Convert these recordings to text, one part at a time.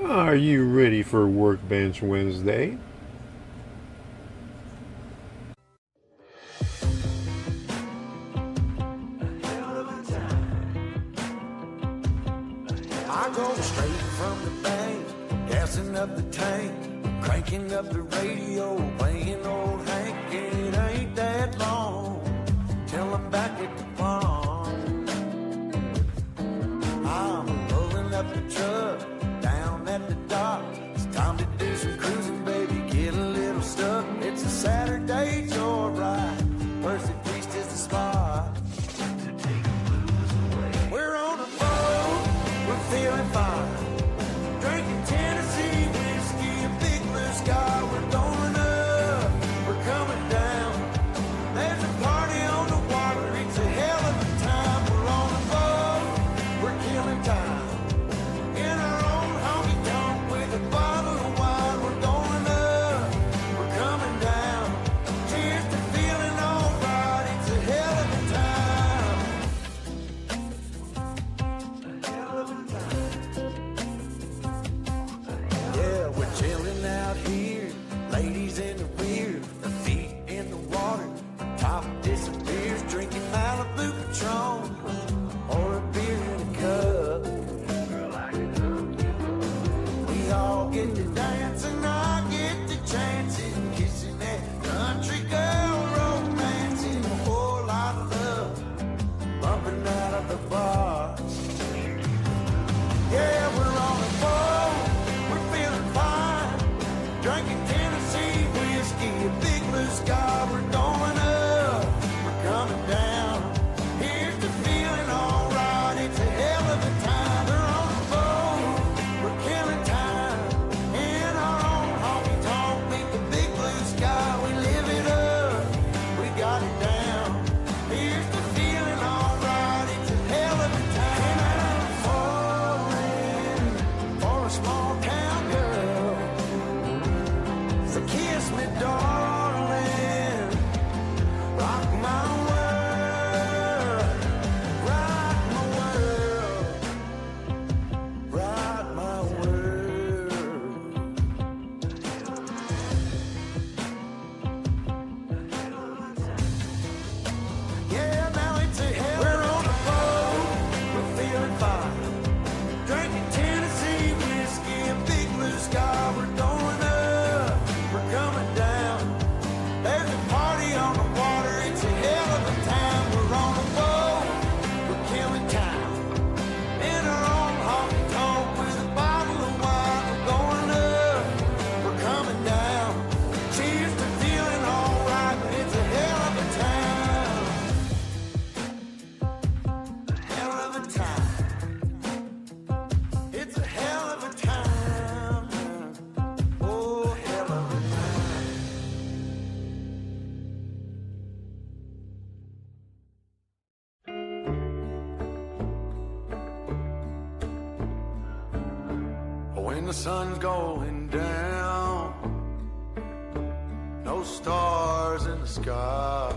Are you ready for Workbench Wednesday? I go straight from the bank, gassing up the tank, cranking up the radio, playing old Hank. It ain't that long till I'm back at the pond. I'm pulling up the truck down at the dock. It's time to do some cruising, baby, get a little stuck. It's a Saturday joyride, Percy Priest is the spot. We're on a boat, we're feeling fine, drinking Tennessee whiskey, a big blue sky. We're going up, we're coming down. There's a party on the water, it's a hell of a time. We're on a boat, we're killing time, in our own honky tonk with a bottle of wine. We're going up, we're coming down. Cheers to feeling alright, it's a hell of a time. Yeah, we're chilling out here, ladies in the rear, our feet in the water, top disappears, drinking Malibu Patron or a beer in a cup. We all get to dance and I get to chancing, kissing that country girl, romancing, a whole lot of love, bumping out of the bar. Yeah, we're on a boat, we're feeling fine, drinking Tennessee whiskey, a big blue sky. We're going up, we're coming down. Here's the feeling alright, it's a hell of a time. We're on a boat, we're killing time, in our own honky tonk, beat the big blue sky. We live it up, we got it down. Here's the feeling alright, it's a hell of a time. Falling for a small town girl, so kiss me, darling, rock my world, rock my world, rock my world. Yeah, now it's a hell. We're on a boat, we're feeling fine, drinking Tennessee whiskey, a big blue sky. We're going up, we're coming down. There's a party on the water, it's a hell of a time. We're on a boat, we're killing time, in our own honky tonk with a bottle of wine. We're going up, we're coming down. Cheers to feeling alright, it's a hell of a time. Hell of a time. It's a hell of a time. Oh, hell of a time. When the sun's going down, no stars in the sky,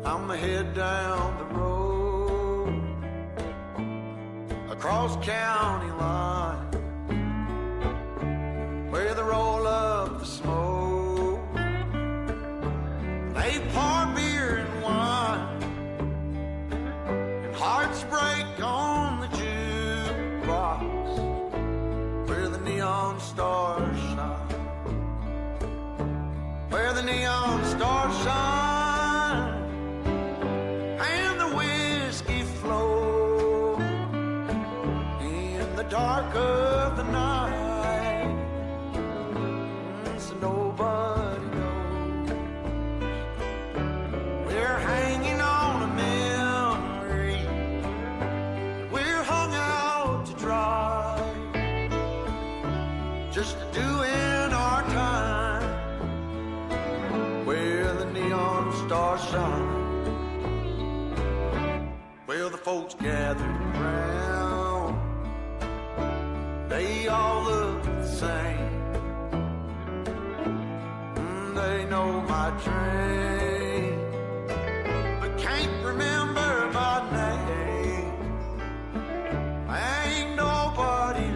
I'ma head down the road across county line, where they roll up the smoke, they pour beer and wine, and hearts break on the jukebox, where the neon stars shine, where the neon stars shine, and the whiskey flow in the dark of the night, so nobody knows we're hanging on a memory, we're hung out to dry, just doing our time, where the neon stars shine. Well, the folks gathered around, they all look the same. They know my train, but can't remember my name. Ain't nobody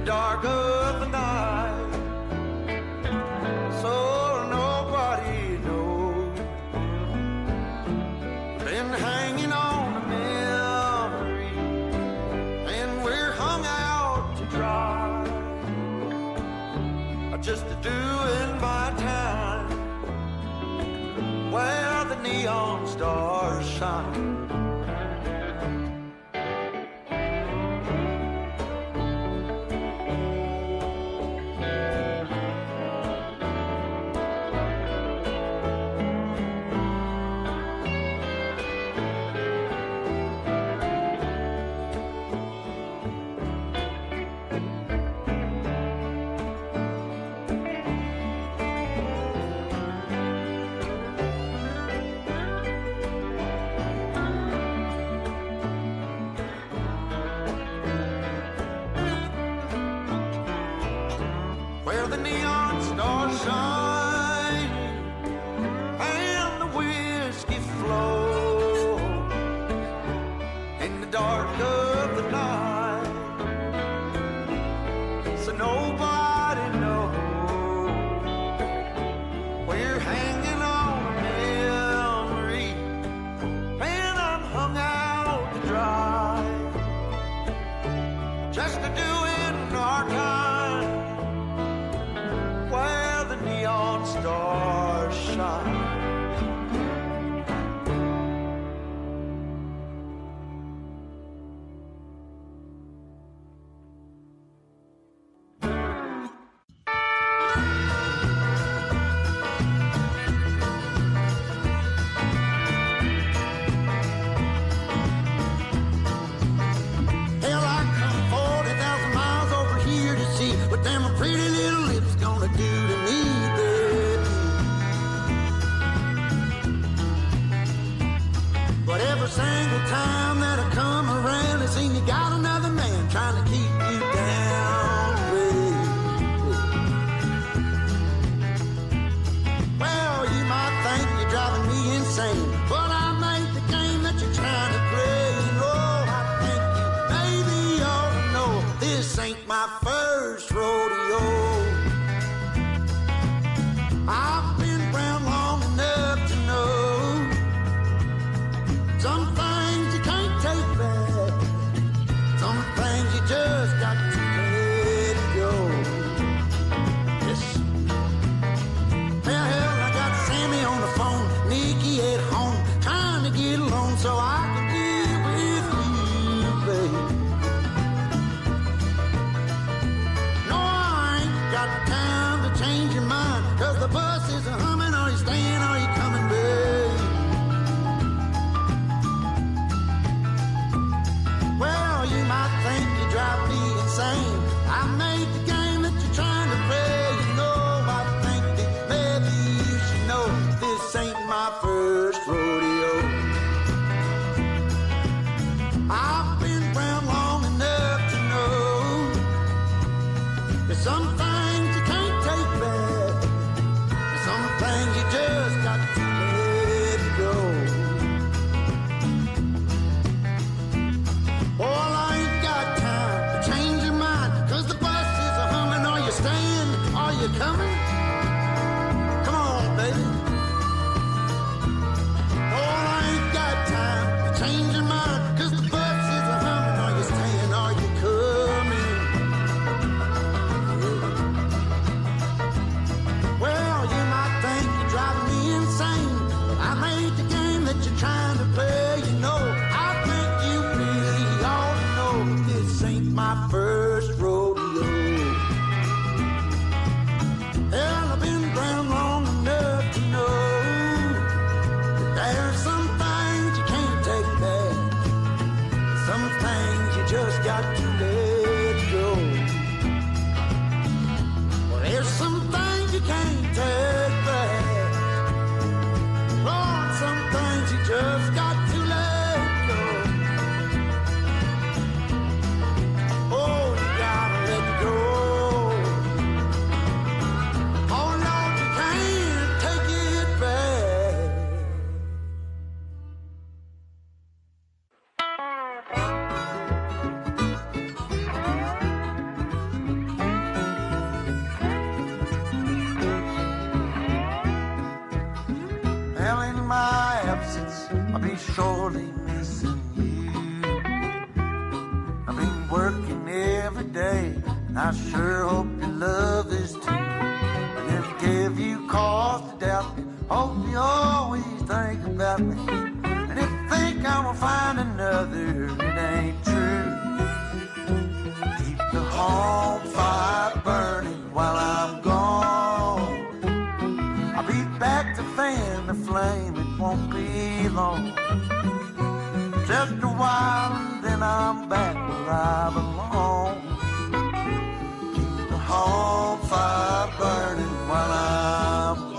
dark of the night, so nobody knows. Been hanging on a memory, and we're hung out to dry, just doing my time where the neon stars shine. Where the neon stars shine and the whiskey flows in the dark of the night, so nobody knows. We're hanging on a memory, and I'm hung out to dry, just doing our time where the neon stars shine. Hell, I come 40,000 miles over here to see what them pretty little lips gonna do to me, baby. But every single time that I come around, it seems you got another man trying to keep you down, baby. Well, you might think you're driving me insane, but I made the game that you're trying to play. You know, I think you maybe ought to know this ain't my first rodeo. I've been around long enough to know some things you can't take back, some things you just got to let go. Yes. Well, hell, I got Sammy on the phone, Nikki at home, trying to get along so I can deal with you, babe. No, I ain't got time to change your mind, 'cause the bus is a humming. Are you staying, are you coming, babe? Well, you might think you drive me insane. I made the game that you're trying to play. You know, I think that maybe you should know this ain't my first rodeo. sorely missing you. I've been working every day, and I sure hope your love is too. And if it gave you cause to doubt me, hope you always think about me. And if you think I will find another, it ain't true. Keep the home fire burning while I'm gone. I'll be back to fan the flame, it won't be long. Just a while and then I'm back where I belong. Keep the home fire burning while I'm gone.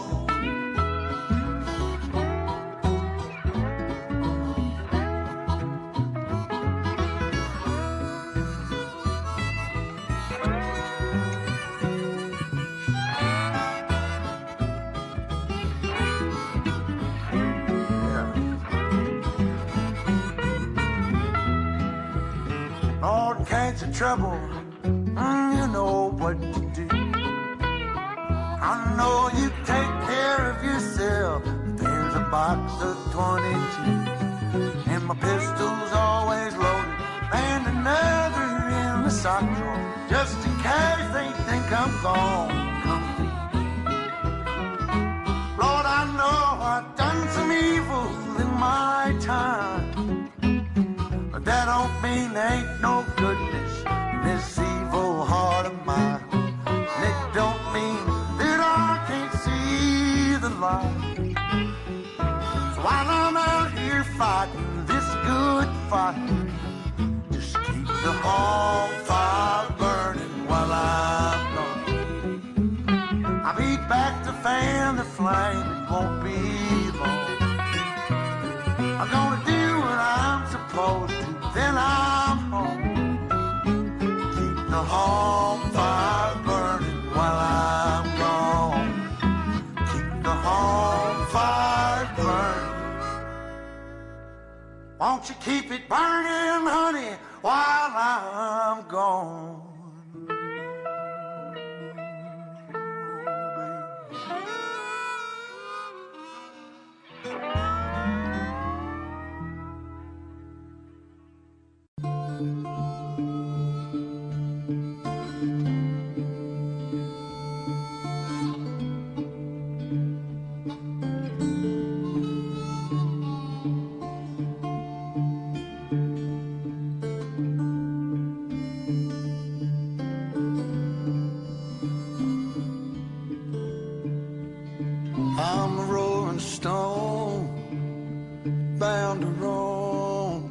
All kinds of trouble, you know what to do. I know you take care of yourself, but there's a box of 22, and my pistol's always loaded, and another in the sock drawer, just in case they think I'm gone. Lord, I know I've done some evil in my time, but that don't mean there ain't no goodness in this evil heart of mine. And it don't mean that I can't see the light. So while I'm out here fighting this good fight, just keep the home fire burning while I'm gone. I'll be back to fan the flame, it won't be long. I'm gonna do what I'm supposed to, then I'm home. Keep the home fire burning while I'm gone. Keep the home fire burning. Won't you keep it burning, honey, while I'm gone? I'm a rolling stone, bound to roam.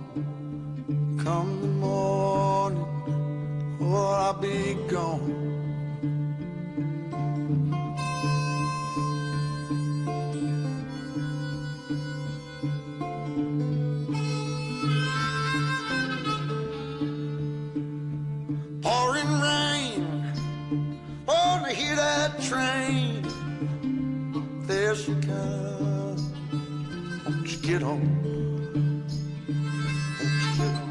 Come the morning, or I'll be gone. Pouring rain, wanna hear that train. There she comes, won't you get on? Won't you get on?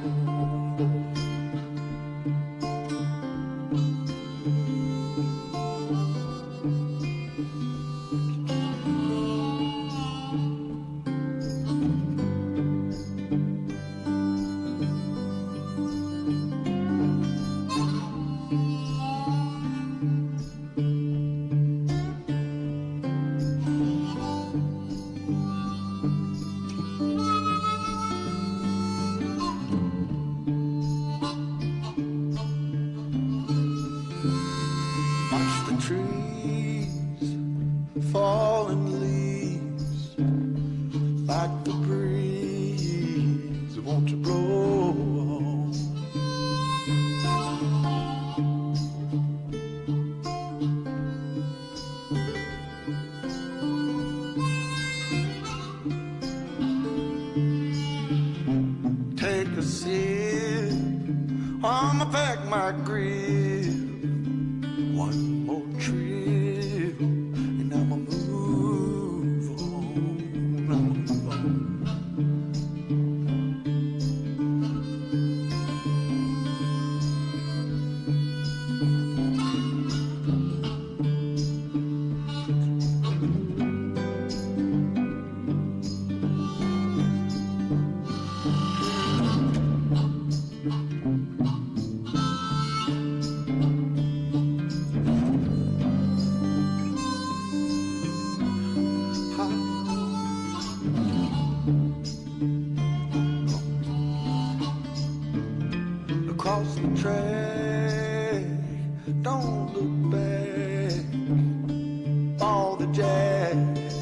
Trees, falling leaves, like the breeze, won't you blow on? Take a sip, I'ma pack my grip. One more trip, and I'ma move on. I'ma move on. across the track. Don't look back. All the jacks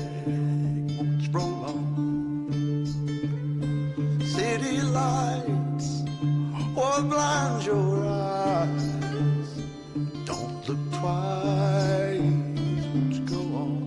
roll on. City lights, what blinds your eyes? Don't look twice. Won't you go on?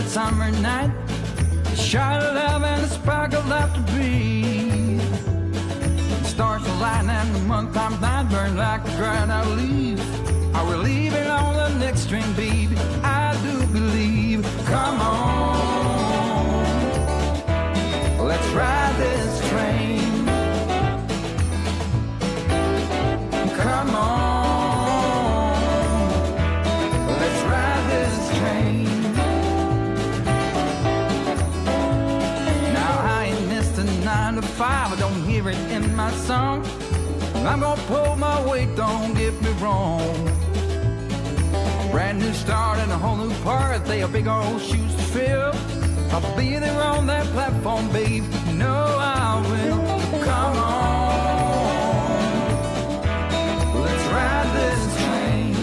summer night, a shot of love and a spark of love to breathe. The stars align and the month times night burn like a dried out leaf. Are we leaving on the next string, baby? I do believe. Come on, let's ride this train. Come on, let's ride this train. Now I ain't missed a 9 to 5, I don't hear it in my song. I'm gonna pull my weight, don't get me wrong. Brand new start and a whole new part, they are big old shoes to fill. I'll be there on that platform, babe, you know I will. Come on, let's ride this train.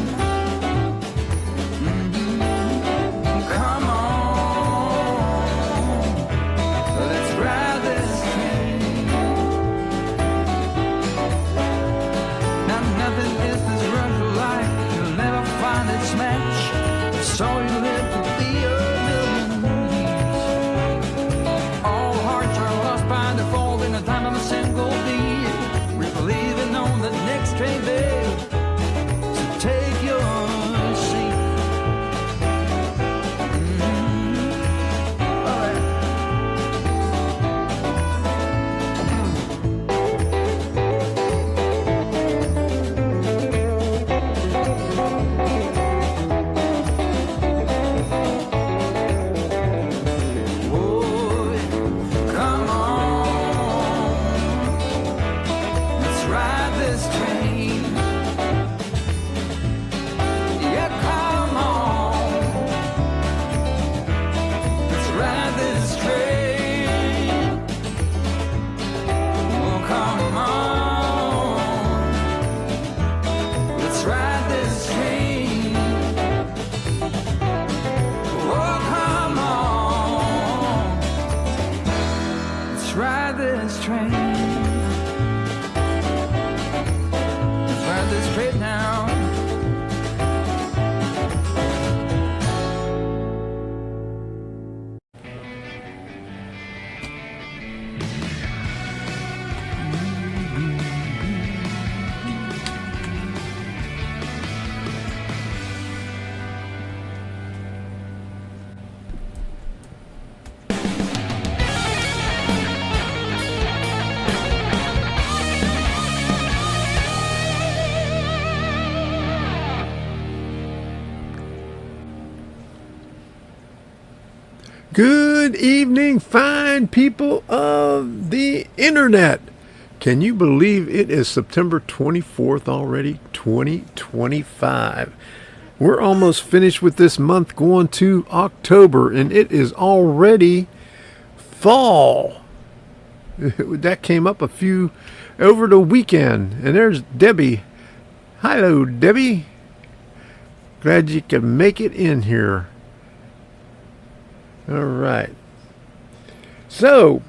Come on, let's ride this train. Now nothing is this rush of life, you'll never find its match. So you live to be a million years. All hearts are lost by default in the time of a single beat. We're believing on the next train, babe. So take your seat. All right. Boy, come on, let's ride this train. Yeah, come on, let's ride this train. Oh, come on, let's ride this train. Oh, come on, let's ride this train. Let's ride this train now. Good evening, fine people of the internet. Can you believe it is September 24th already? 2025. We're almost finished with this month, going to October, and it is already fall. That came up over the weekend. And there's Debbie. Hello, Debbie. Glad you could make it in here. All right. So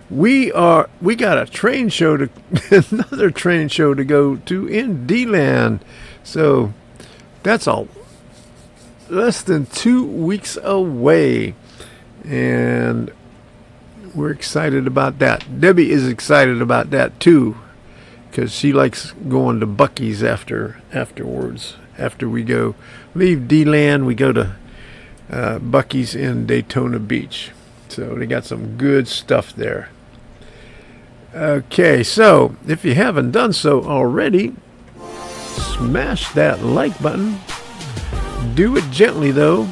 we got a train show another train show to go to in D-Land. So that's less than 2 weeks away, and we're excited about that. Debbie is excited about that too, because she likes going to Buc-ee's afterwards. After we leave D-Land, we go to Buc-ee's in Daytona Beach. So they got some good stuff there. Okay, so if you haven't done so already, smash that like button. Do it gently though.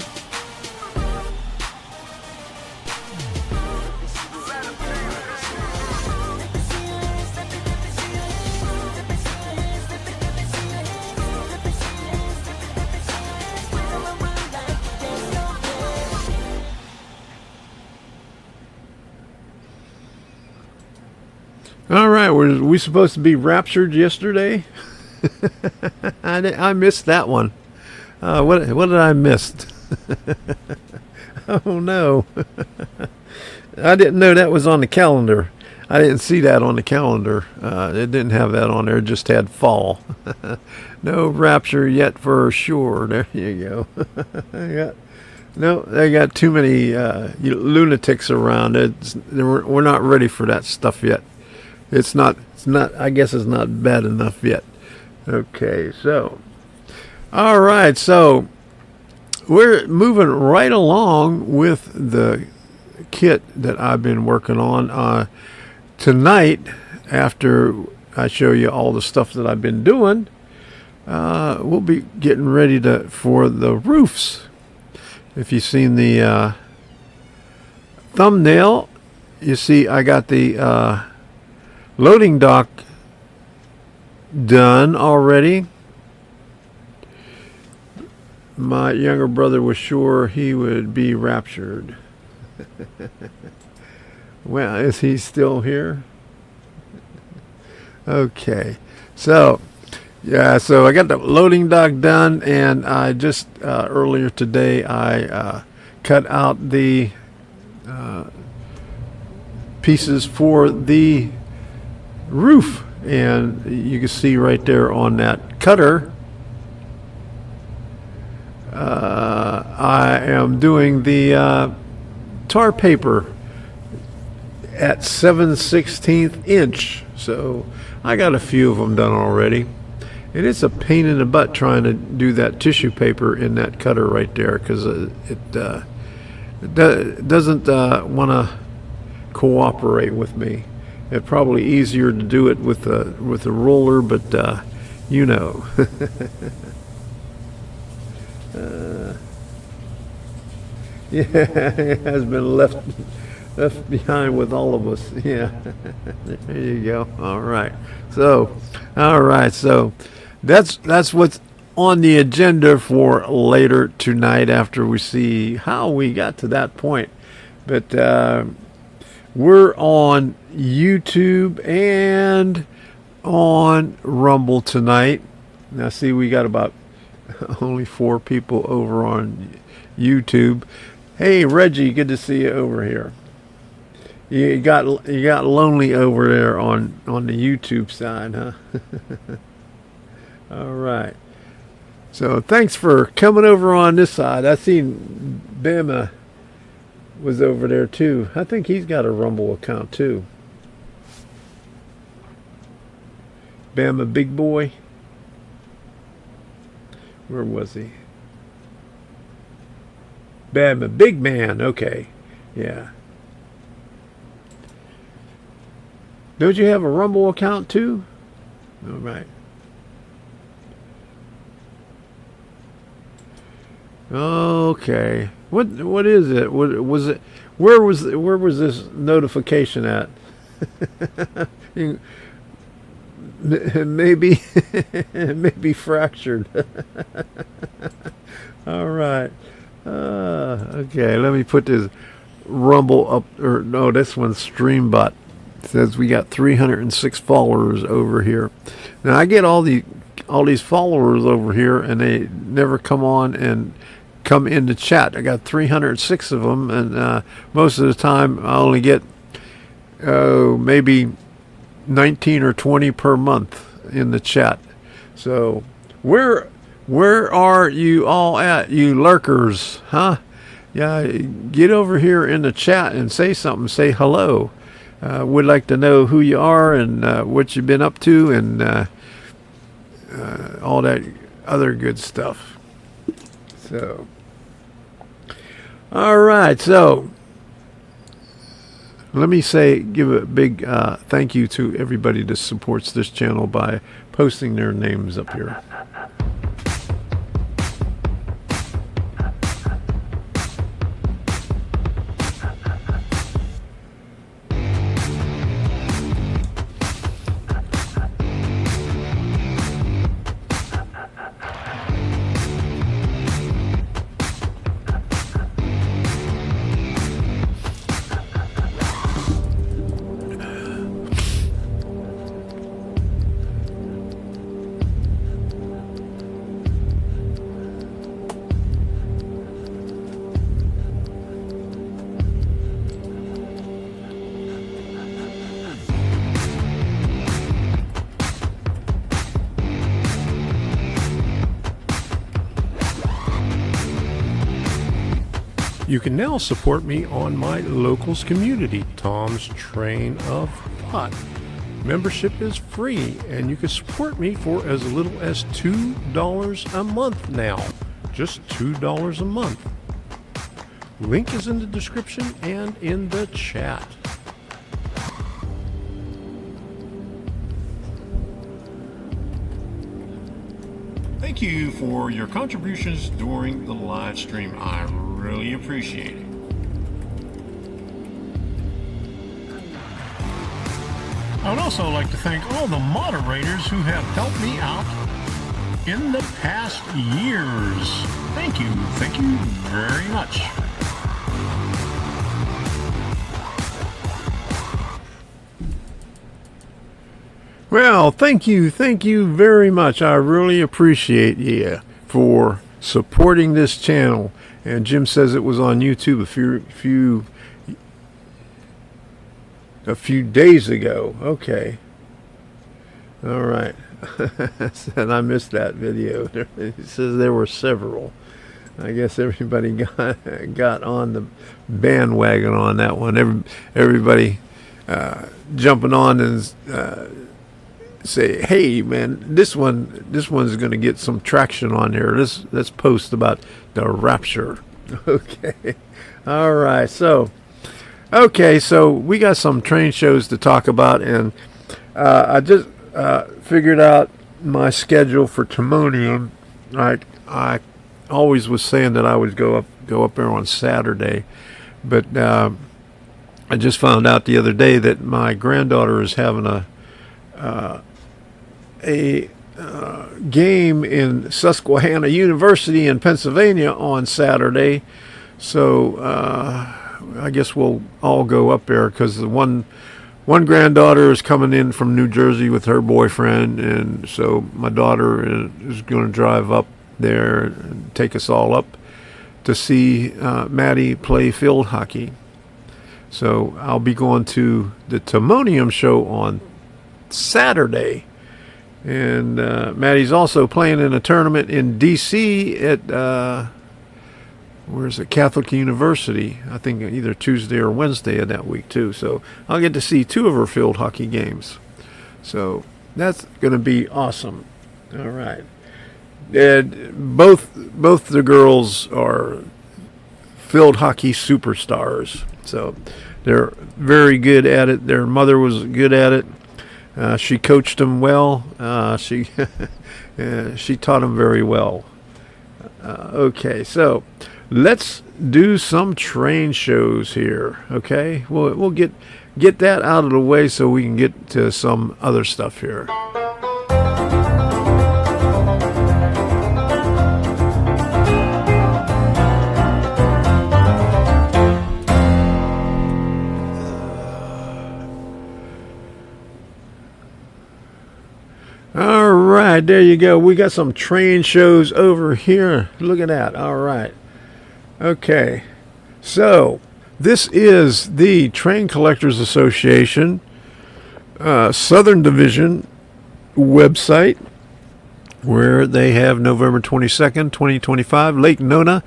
All right, were we supposed to be raptured yesterday? I missed that one. What did I miss? Oh no. I didn't know that was on the calendar. I didn't see that on the calendar. It didn't have that on there. It just had fall. No rapture yet for sure. There you go. I got No, they got too many lunatics around. We're not ready for that stuff yet. It's not. I guess it's not bad enough yet. Okay, so all right, so we're moving right along with the kit that I've been working on. Tonight, after I show you all the stuff that I've been doing, we'll be getting ready for the roofs. If you've seen the thumbnail, you see I got the loading dock done already. My younger brother was sure he would be raptured. Well, is he still here? Okay, so yeah, so I got the loading dock done, and I just earlier today I cut out the pieces for the roof, and you can see right there on that cutter I am doing the tar paper at 7/16 inch, so I got a few of them done already. And it's a pain in the butt trying to do that tissue paper in that cutter right there, because it doesn't want to cooperate with me. It's probably easier to do it with a roller, but you know. Yeah, it has been left behind with all of us. Yeah. There you go. All right. So that's what's on the agenda for later tonight, after we see how we got to that point. But we're on YouTube and on Rumble tonight. Now see, we got about only 4 people over on YouTube. Hey Reggie, good to see you over here. You got lonely over there on the YouTube side, huh? All right. So thanks for coming over on this side. I seen Bama was over there too. I think he's got a Rumble account too. Bama Big Boy. Where was he? Bama Big Man. Okay. Yeah. Don't you have a Rumble account too? All right. Okay. What is it? What was it? Where was this notification at? Maybe fractured. All right. Okay, let me put this Rumble up, or no, this one's StreamBot. It says we got 306 followers over here. Now I get all these followers over here, and they never come on and come in the chat. I got 306 of them, and most of the time I only get maybe 19 or 20 per month in the chat. So where are you all at, you lurkers, huh? Yeah, get over here in the chat and say something. Say hello. We'd like to know who you are and what you've been up to, and all that other good stuff. So, all right. So, let me give a big thank you to everybody that supports this channel by posting their names up here. You can now support me on my locals community, Tom's Train of Thought. Membership is free, and you can support me for as little as $2 a month now. Just $2 a month. Link is in the description and in the chat. Thank you for your contributions during the live stream. I really appreciate it. I would also like to thank all the moderators who have helped me out in the past years. Thank you very much. Well, thank you very much. I really appreciate you for supporting this channel. And Jim says it was on YouTube a few days ago. Okay. All right. Said I missed that video. He says there were several. I guess everybody got on the bandwagon on that one. Everybody jumping on and say, hey man, this one's going to get some traction on here. Let's post about the rapture. Okay. All right. So we got some train shows to talk about, and I just figured out my schedule for Timonium. I always was saying that I would go up there on Saturday, but I just found out the other day that my granddaughter is having a game in Susquehanna University in Pennsylvania on Saturday. So I guess we'll all go up there, because the one granddaughter is coming in from New Jersey with her boyfriend, and so my daughter is going to drive up there and take us all up to see Maddie play field hockey. So I'll be going to the Timonium show on Saturday, and Maddie's also playing in a tournament in DC at where's it, Catholic University, I think either Tuesday or Wednesday of that week too. So I'll get to see two of her field hockey games, so that's going to be awesome. All right. And both the girls are field hockey superstars, so they're very good at it. Their mother was good at it. She coached them well. She taught them very well. Okay, so let's do some train shows here. Okay, we'll get that out of the way so we can get to some other stuff here. All right, there you go. We got some train shows over here. Look at that. All right. Okay. So this is the Train Collectors Association Southern Division website, where they have November 22nd, 2025, Lake Nona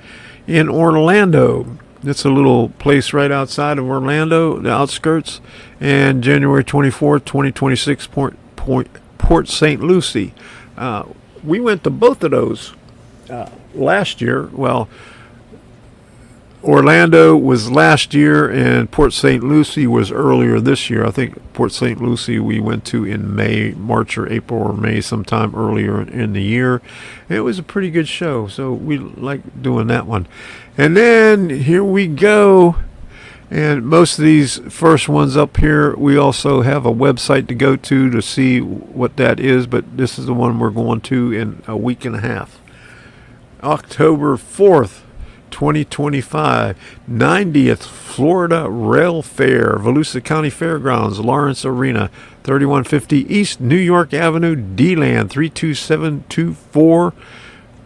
in Orlando. It's a little place right outside of Orlando, the outskirts. And January 24th, 2026, Port St. Lucie. We went to both of those last year. Well, Orlando was last year, and Port St. Lucie was earlier this year. I think Port St. Lucie we went to in March or April or May, sometime earlier in the year. It was a pretty good show, so we like doing that one. And then here we go. And most of these first ones up here, we also have a website to go to see what that is, but this is the one we're going to in a week and a half. October 4th, 2025, 90th Florida Rail Fair, Volusia County Fairgrounds, Lawrence Arena, 3150 East New York Avenue, DLAN 32724.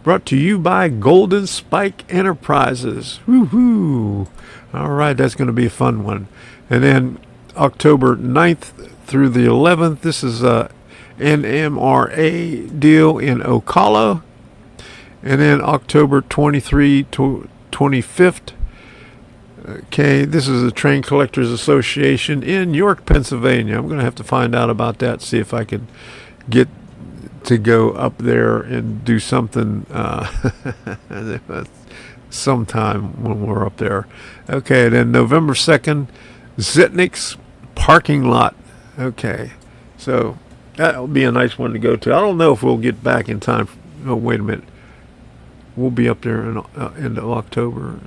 Brought to you by Golden Spike Enterprises. Woohoo! All right, that's going to be a fun one. And then October 9th through the 11th, this is a NMRA deal in Ocala. And then October 23 to 25th, Okay, this is the Train Collectors Association in York, Pennsylvania. I'm going to have to find out about that, see if I can get to go up there and do something sometime when we're up there. Okay, then November 2nd, Zitnik's Parking Lot. Okay, so that'll be a nice one to go to. I don't know if we'll get back in time. Oh, wait a minute. We'll be up there in end of October.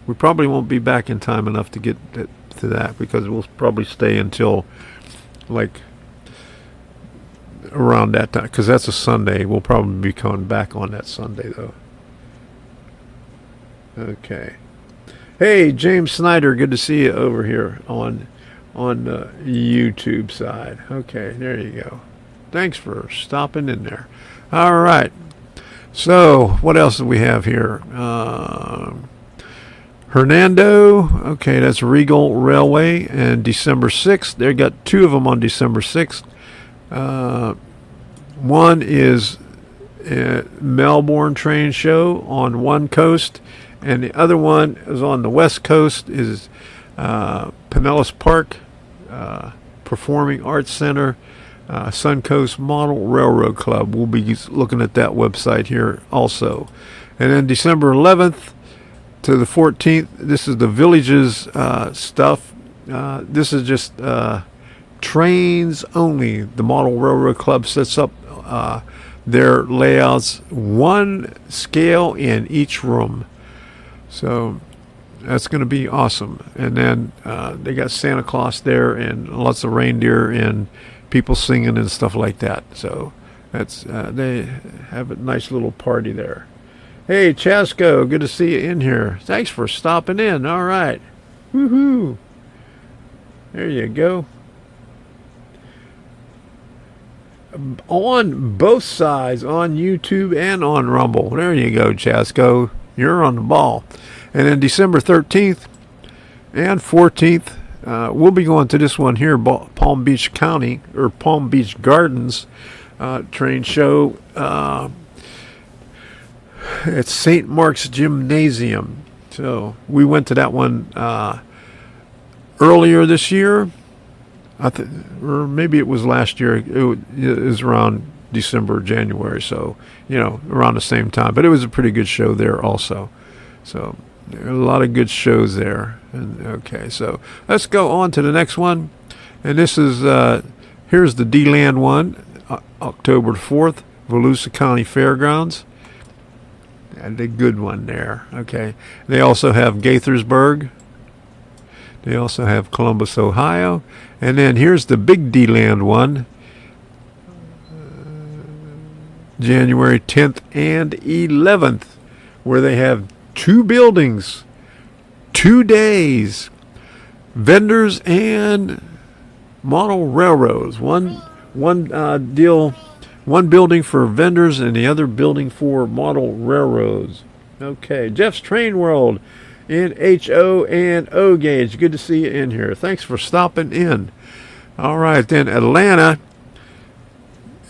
We probably won't be back in time enough to get to that, because we'll probably stay until like around that time, because that's a Sunday. We'll probably be coming back on that Sunday though. Okay. Hey, James Snyder, good to see you over here on the YouTube side. Okay, there you go. Thanks for stopping in there. All right. So, what else do we have here? Hernando. Okay, that's Regal Railway, and December 6th. They got two of them on December 6th. One is Melbourne Train Show on one coast, and the other one is on the west coast, is Pinellas Park Performing Arts Center, Suncoast Model Railroad Club. We'll be looking at that website here also. And then December 11th to the 14th, this is the Villages stuff. This is just trains only. The Model Railroad Club sets up their layouts, one scale in each room. So that's going to be awesome. And then they got Santa Claus there, and lots of reindeer and people singing and stuff like that. So that's they have a nice little party there. Hey, Chasco, good to see you in here. Thanks for stopping in. All right. Woohoo. There you go. On both sides, on YouTube and on Rumble. There you go, Chasco. You're on the ball. And then December 13th and 14th, we'll be going to this one here, Palm Beach County, or Palm Beach Gardens train show. At St. Mark's Gymnasium. So we went to that one earlier this year. Or maybe it was last year. It was around December, January, so around the same time. But it was a pretty good show there also. So there are a lot of good shows there. And okay, so let's go on to the next one. And this is here's the D-Land one, October 4th, Volusia County Fairgrounds. And a good one there. Okay, they also have Gaithersburg. They also have Columbus, Ohio. And then here's the big D-Land one, January 10th and 11th, where they have two buildings, 2 days, vendors and model railroads. One building for vendors and the other building for model railroads. Okay, Jeff's Train World in HO and O Gauge. Good to see you in here. Thanks for stopping in. All right, then Atlanta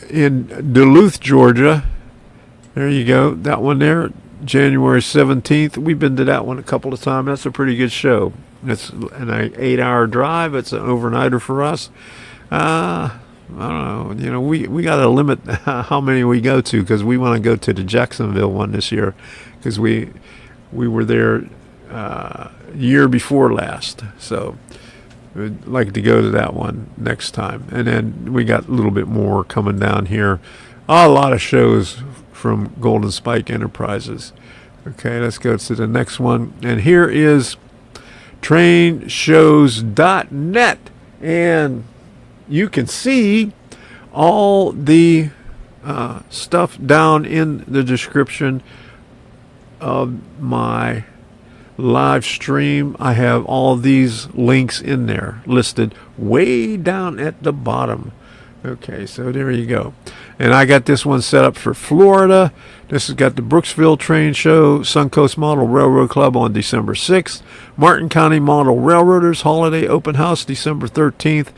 in Duluth, Georgia. There you go. That one there, January 17th. We've been to that one a couple of times. That's a pretty good show. It's an 8-hour drive. It's an overnighter for us. I don't know. We got to limit how many we go to, because we want to go to the Jacksonville one this year, because we were there year before last. So we'd like to go to that one next time. And then we got a little bit more coming down here. A lot of shows from Golden Spike Enterprises. Okay, let's go to the next one. And here is trainshows.net. And you can see all the stuff down in the description of my live stream. I have all these links in there listed way down at the bottom. Okay, so there you go. And I got this one set up for Florida. This has got the Brooksville Train Show, Suncoast Model Railroad Club on December 6th. Martin County Model Railroaders Holiday Open House, December 13th.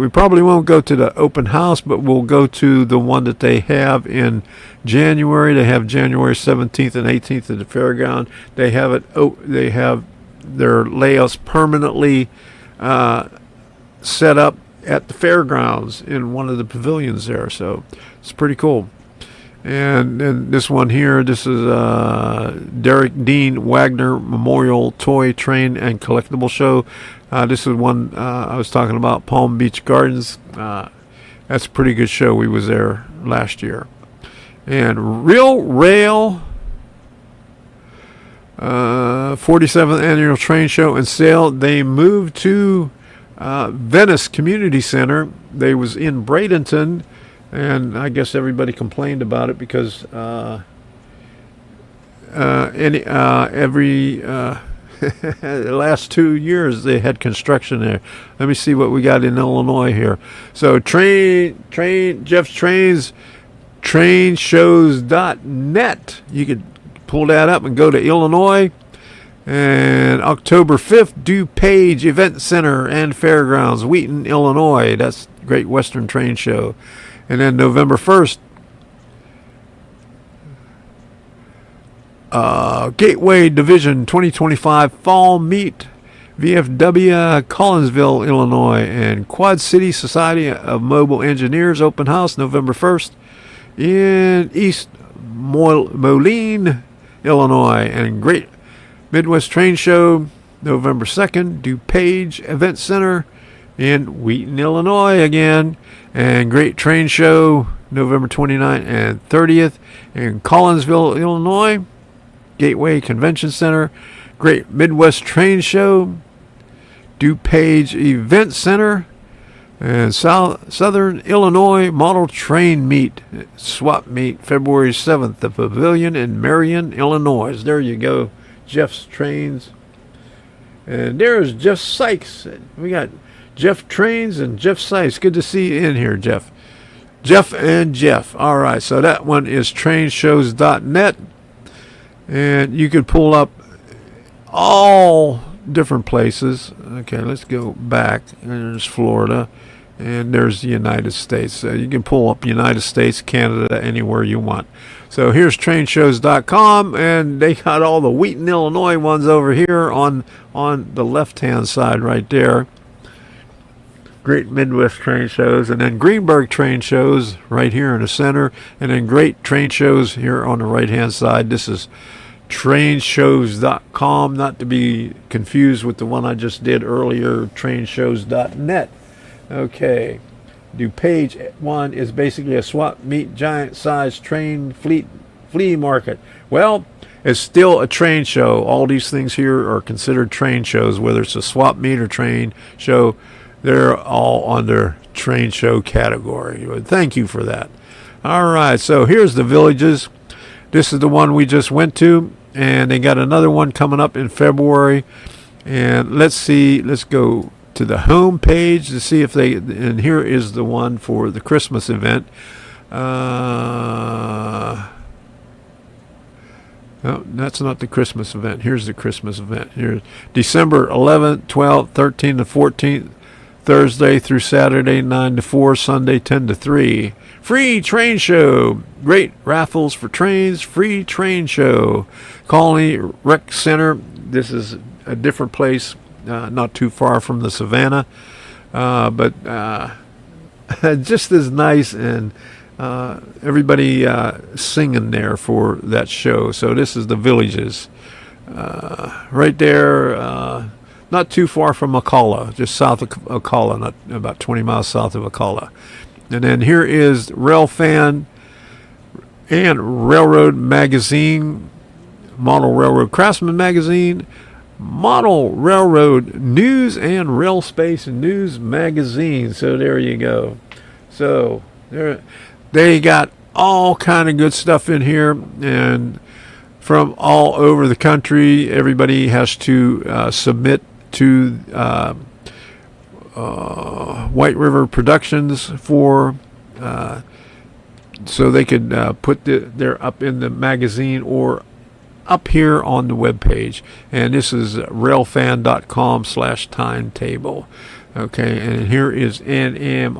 We probably won't go to the open house, but we'll go to the one that they have in January. They have January 17th and 18th at the fairground. They have their layouts permanently set up at the fairgrounds in one of the pavilions there. So it's pretty cool. And then this one here, this is Derek Dean Wagner Memorial Toy, Train, and Collectible Show. This is one I was talking about, Palm Beach Gardens. That's a pretty good show. We was there last year. And Real Rail 47th Annual Train Show and Sale. They moved to Venice Community Center. They was in Bradenton, and I guess everybody complained about it because the last 2 years they had construction there. Let me see what we got in Illinois here. So Jeff's Trains, trainshows.net. You could pull that up and go to Illinois. And October 5th, DuPage Event Center and Fairgrounds, Wheaton, Illinois. That's Great Western Train Show. And then November 1st, Gateway Division 2025 Fall Meet, VFW, Collinsville, Illinois. And Quad City Society of Mobile Engineers Open House, November 1st in East Moline, Illinois. And Great Midwest Train Show, November 2nd, DuPage Event Center in Wheaton, Illinois again. And Great Train Show, November 29th and 30th in Collinsville, Illinois. Gateway Convention Center. Great Midwest Train Show, DuPage Event Center. And Southern Illinois Model Train Meet, Swap Meet, February 7th, the Pavilion in Marion, Illinois. There you go, Jeff's Trains. And there's Jeff Sykes. We got Jeff Trains and Jeff Sykes. Good to see you in here, Jeff. Jeff and Jeff. All right, so that one is trainshows.net. And you could pull up all different places. Okay, let's go back. There's Florida. And there's the United States. So you can pull up United States, Canada, anywhere you want. So here's trainshows.com, and they got all the Wheaton, Illinois ones over here on the left-hand side right there. Great Midwest Train Shows, and then Greenberg Train Shows right here in the center, and then Great Train Shows here on the right-hand side. This is trainshows.com, not to be confused with the one I just did earlier, trainshows.net. Okay, DuPage one is basically a swap meet, giant size train flea market. Well, it's still a train show. All these things here are considered train shows, whether it's a swap meet or train show. They're all under train show category. But thank you for that. All right, so here's the villages. This is the one we just went to, and they got another one coming up in February. And let's see, let's go to the home page to see if they, and here is the one for the Christmas event. No, that's not the Christmas event. Here's the Christmas event. Here's December 11th, 12th, 13th, and 14th, Thursday through Saturday, 9 to 4, Sunday, 10 to 3. Free train show. Great raffles for trains. Free train show. Colony Rec Center. This is a different place, not too far from the Savannah, but just as nice, and everybody singing there for that show. So this is the villages right there, not too far from McCalla, just south of McCalla, not about 20 miles south of McCalla. And then here is Rail Fan and Railroad Magazine, Model Railroad Craftsman Magazine, Model Railroad News, and Rail Space News Magazine. So there you go. So they got all kind of good stuff in here, and from all over the country. Everybody has to submit to White River Productions for so they could put their up in the magazine or up here on the web page. And this is railfan.com/timetable. Okay, and here is nmra.org,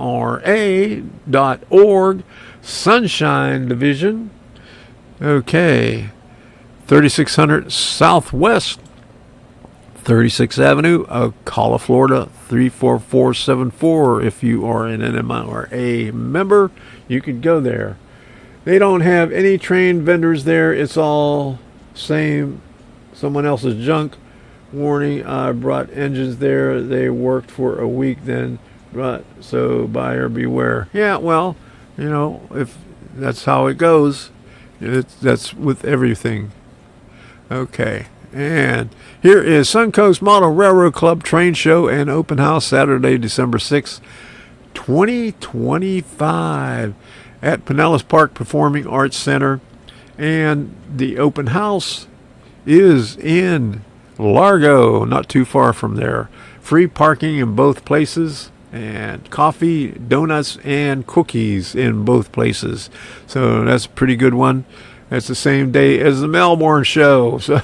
Sunshine Division. Okay, 3600 Southwest 36th Avenue, Ocala, Florida, 34474. If you are an NMRA member, you can go there. They don't have any train vendors there. It's all same, someone else's junk. Warning, I brought engines there. They worked for a week then, but so buyer beware. Yeah, well, you know, if that's how it goes, that's with everything. Okay. And here is Suncoast Model Railroad Club Train Show and Open House Saturday, December 6th, 2025 at Pinellas Park Performing Arts Center. And the open house is in Largo, not too far from there. Free parking in both places, and coffee, donuts, and cookies in both places. So that's a pretty good one. It's the same day as the Melbourne show. So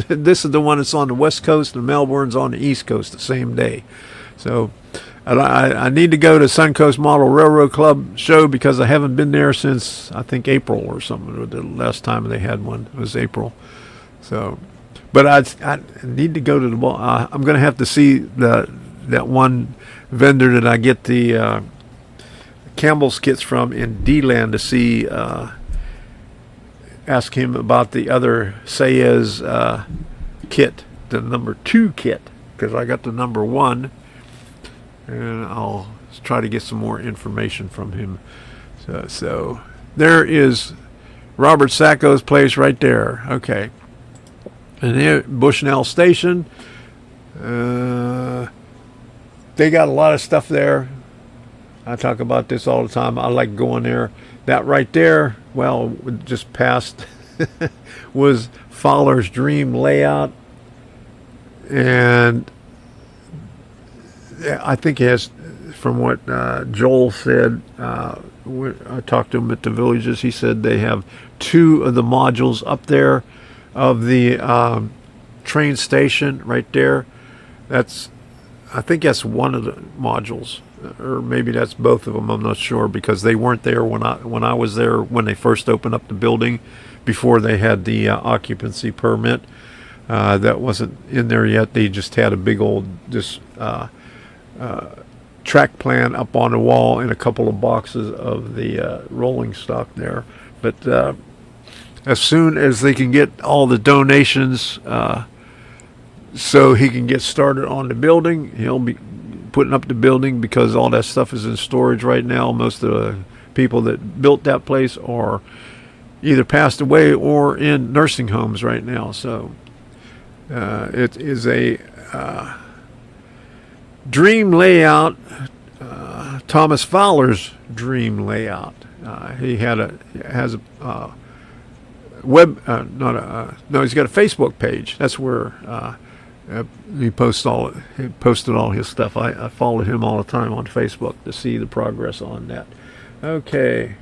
this is the one that's on the West Coast, and Melbourne's on the East Coast the same day. So I need to go to Suncoast Model Railroad Club show because I haven't been there since, I think, April or something. The last time they had one was April. So, but I need to go to the I'm going to have to see that one vendor that I get the Campbell's kits from in D-Land to see, ask him about the other Sayez kit, the number 2 kit, because I got the number 1, and I'll try to get some more information from him. So there is Robert Sacco's place right there. Okay. And there, Bushnell Station, they got a lot of stuff there. I talk about this all the time. I like going there. That right there, well, just past was Fowler's Dream Layout. And I think it has, from what Joel said, when I talked to him at the Villages, he said they have 2 of the modules up there of the train station right there. I think that's one of the modules, or maybe that's both of them. I'm not sure, because they weren't there when I was there when they first opened up the building, before they had the occupancy permit. That wasn't in there yet. They just had a big old track plan up on the wall and a couple of boxes of the rolling stock there. But as soon as they can get all the donations, so he can get started on the building, he'll be putting up the building, because all that stuff is in storage right now. Most of the people that built that place are either passed away or in nursing homes right now. So it is a dream layout, Thomas Fowler's dream layout. He has a web, he's got a Facebook page. That's where he posted all his stuff. I followed him all the time on Facebook to see the progress on that. Okay.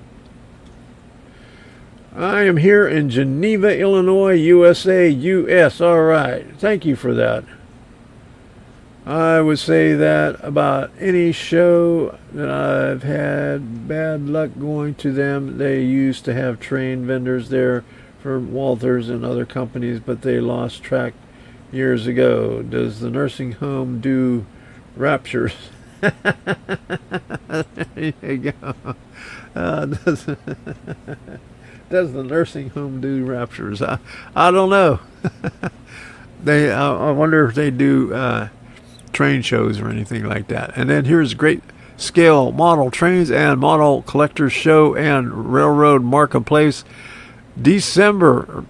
I am here in Geneva, Illinois, USA, US. All right. Thank you for that. I would say that about any show that I've had bad luck going to them. They used to have train vendors there for Walters and other companies, but they lost track years ago. Does the nursing home do raptures? There you go. Does the nursing home do raptures? I don't know. I wonder if they do train shows or anything like that. And then here's Great Scale Model Trains and Model Collectors Show and Railroad Marketplace, October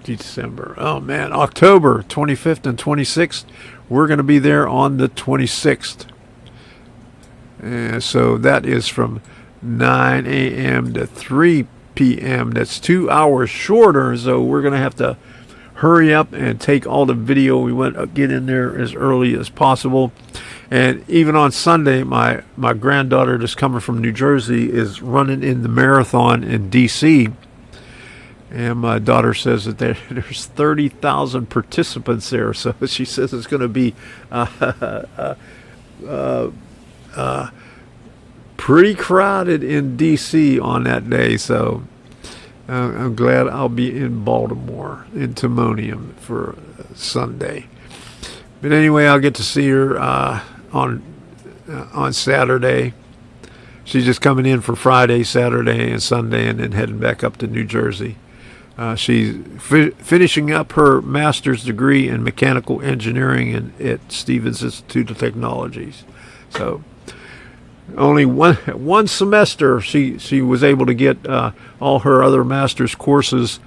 25th and 26th. We're going to be there on the 26th. And so that is from 9 a.m. to 3 p.m. That's 2 hours shorter, so we're going to have to hurry up and take all the video. We want to get in there as early as possible. And even on Sunday, my granddaughter, just coming from New Jersey, is running in the marathon in D.C., and my daughter says that there's 30,000 participants there. So she says it's going to be pretty crowded in D.C. on that day. So I'm glad I'll be in Baltimore, in Timonium, for Sunday. But anyway, I'll get to see her on Saturday. She's just coming in for Friday, Saturday, and Sunday, and then heading back up to New Jersey. She's finishing up her master's degree in mechanical engineering at Stevens Institute of Technologies. So only one semester she was able to get all her other master's courses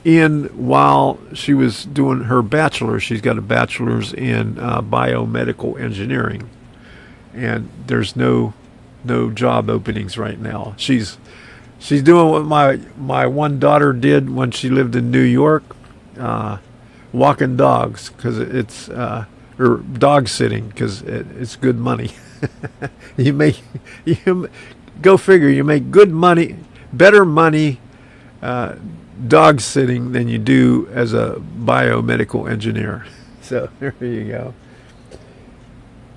in while she was doing her bachelor's. She's got a bachelor's in biomedical engineering, and there's no job openings right now. She's doing what my one daughter did when she lived in New York, walking dogs, because it's or dog sitting, because it's good money. you go figure, you make good money, better money dog sitting than you do as a biomedical engineer. So there you go.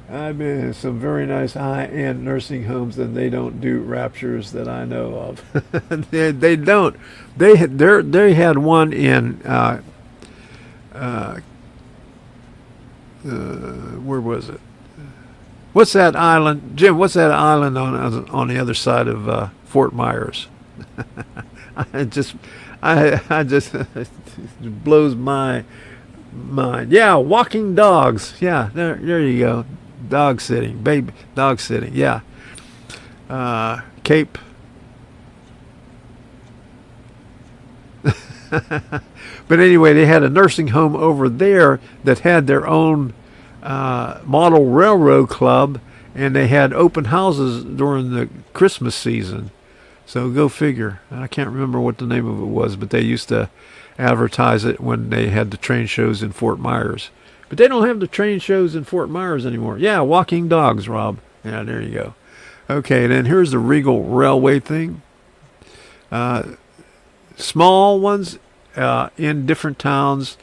I've been in some very nice high-end nursing homes, and they don't do raptures that I know of. they don't. They had one in where was it? What's that island, Jim? What's that island on the other side of Fort Myers? I just it blows my mind. Yeah, walking dogs. Yeah, there you go. Dog sitting, baby, dog sitting. Yeah, Cape. But anyway, they had a nursing home over there that had their own model railroad club, and they had open houses during the Christmas season. So go figure. I can't remember what the name of it was, but they used to advertise it when they had the train shows in Fort Myers. But they don't have the train shows in Fort Myers anymore. Yeah, walking dogs, Rob. Yeah, there you go. Okay, then here's the Regal Railway thing. Small ones in different towns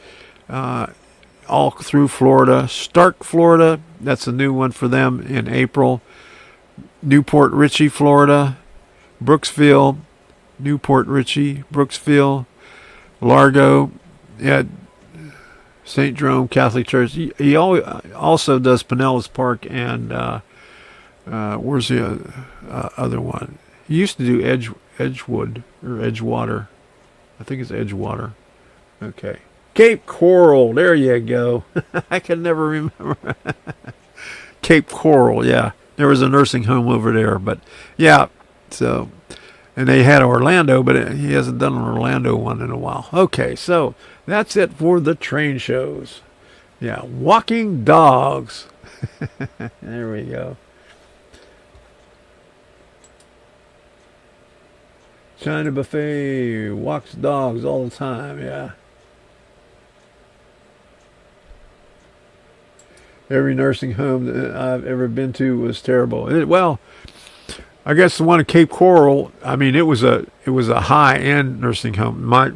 all through Florida. Stark, Florida, that's a new one for them in April. Newport Richey, Florida. Brooksville, Newport Richey, Brooksville, Largo, at St. Jerome Catholic Church. He also does Pinellas Park and where's the other one? He used to do Edgewood or Edgewater. I think it's Edgewater. Okay. Cape Coral, there you go. I can never remember. Cape Coral, yeah. There was a nursing home over there, but yeah. So, and they had Orlando, but he hasn't done an Orlando one in a while. Okay, so that's it for the train shows. Yeah, walking dogs. There we go. China Buffet walks dogs all the time, yeah. Every nursing home that I've ever been to was terrible. Well, I guess the one at Cape Coral, I mean, it was a high-end nursing home. My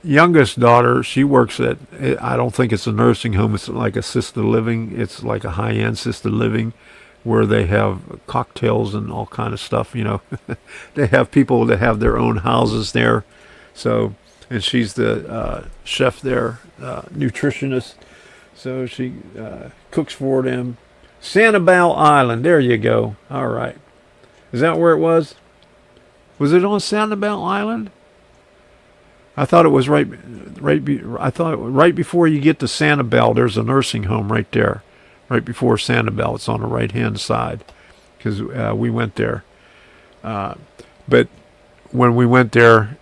youngest daughter, she works at, I don't think it's a nursing home, it's like assisted living. It's like a high-end assisted living where they have cocktails and all kind of stuff, you know. They have people that have their own houses there. So, and she's the chef there, nutritionist. So she cooks for them. Sanibel Island, there you go. All right. Is that where it was? Was it on Sanibel Island? I thought it was right before you get to Sanibel, there's a nursing home right there. Right before Sanibel, it's on the right-hand side. Because we went there. But when we went there,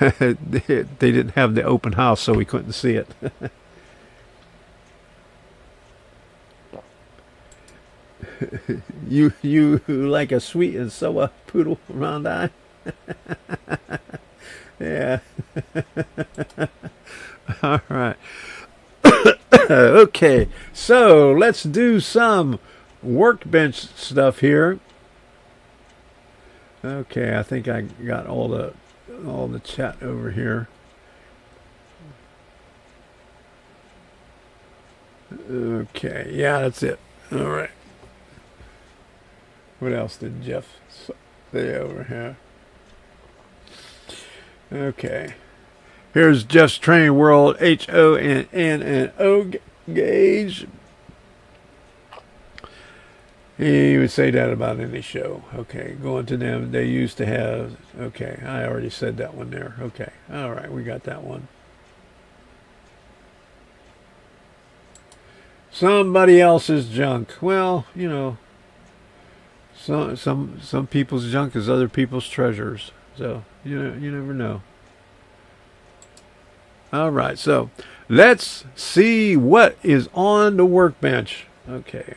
they didn't have the open house, so we couldn't see it. You like a sweet and sour poodle round eye? Yeah. All right. Okay, so let's do some workbench stuff here. Okay, I think I got all the chat over here. Okay, yeah, that's it. All right. What else did Jeff say over here? Okay. Here's Jeff's Training World HONNO gauge. He would say that about any show. Okay, going to them. They used to have. Okay, I already said that one there. Okay, all right, we got that one. Somebody else's junk. Well, you know, some people's junk is other people's treasures. So you never know. All right, so let's see what is on the workbench. Okay.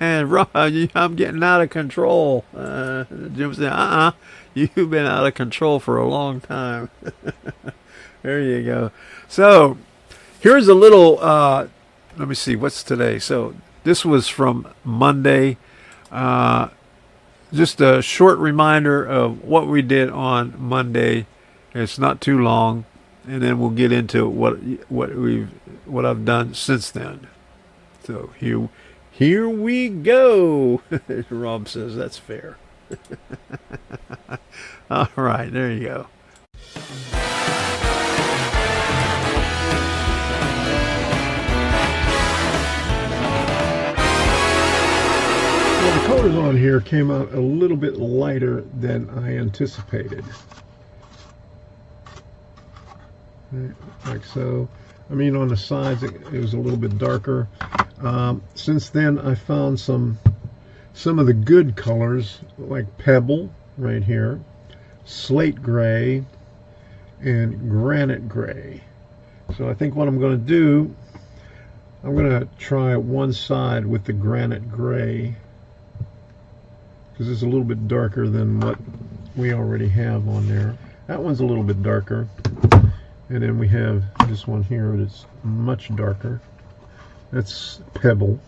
Rob, I'm getting out of control. Jim said, you've been out of control for a long time. There you go. So here's a little, let me see, what's today? So this was from Monday. Just a short reminder of what we did on Monday. It's not too long, and then we'll get into what I've done since then. So here we go. Rob says that's fair. All right, there you go. Well, the colors on here came out a little bit lighter than I anticipated. Like so. I mean, on the sides it was a little bit darker. Since then, I found some of the good colors, like Pebble right here, Slate Gray, and Granite Gray. So I think what I'm going to do, I'm going to try one side with the Granite Gray, because it's a little bit darker than what we already have on there. That one's a little bit darker. And then we have this one here that's much darker. That's Pebble.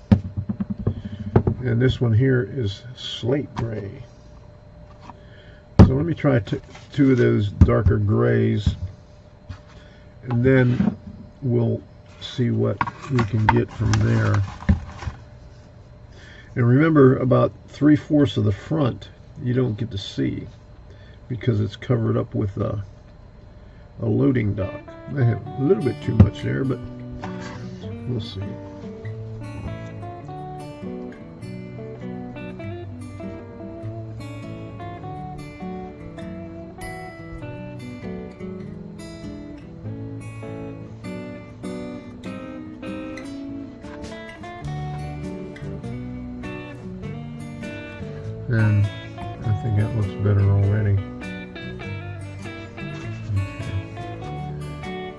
And this one here is Slate Gray. So let me try two of those darker grays, and then we'll see what we can get from there. And remember, about 3/4 of the front you don't get to see because it's covered up with a loading dock. I have a little bit too much there, but we'll see. And I think that looks better already.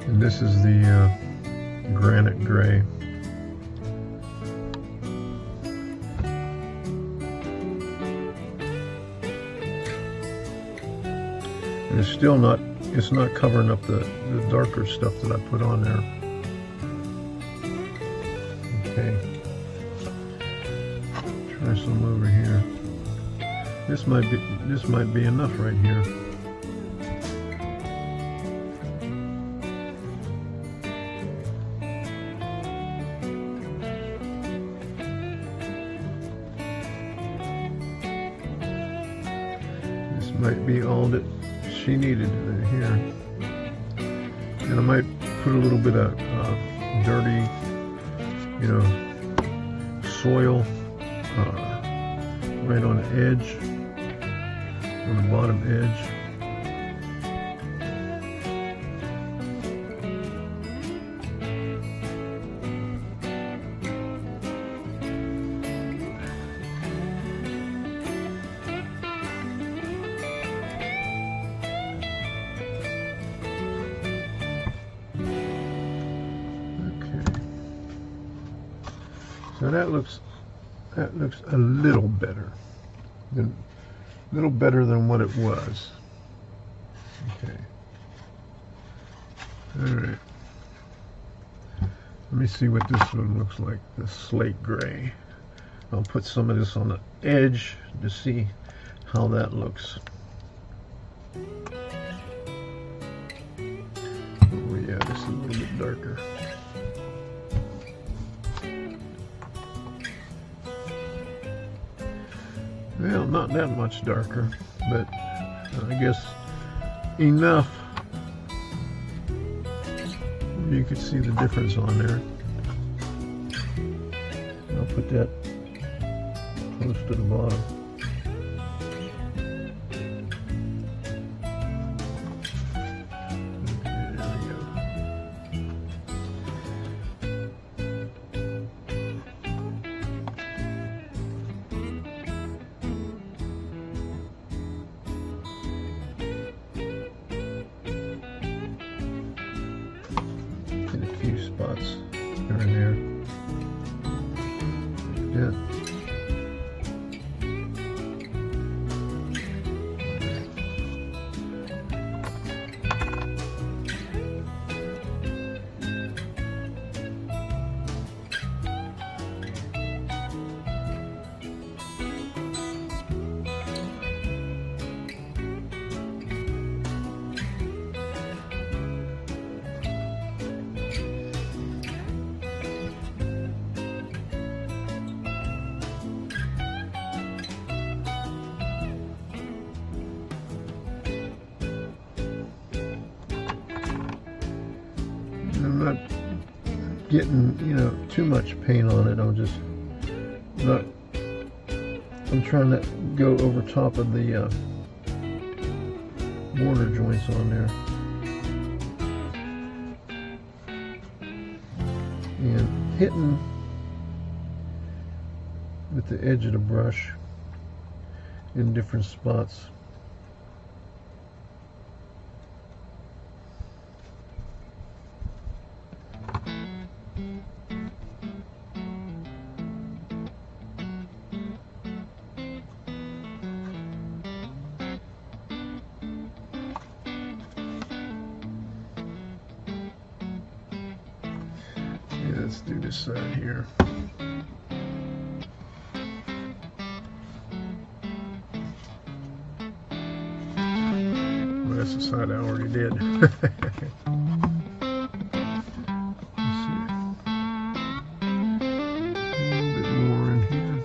And this is the Granite Gray. And it's still not, it's not covering up the darker stuff that I put on there. Okay. Try some over here. This might be enough right here. This might be all that she needed right here. And I might put a little bit of dirty, soil right on the edge, on the bottom edge. Okay. So that looks a little better. A little better than what it was. Okay. Alright. Let me see what this one looks like, the Slate Gray. I'll put some of this on the edge to see how that looks. Oh yeah, this is a little bit darker. Well, not that much darker, but I guess enough. You can see the difference on there. I'll put that close to the bottom. Spots here and there. Yeah. I'm not getting, too much paint on it. I'm trying to go over top of the border joints on there. And hitting with the edge of the brush in different spots. Let's do this side here. Well, that's the side I already did. Let's see. A little bit more in here.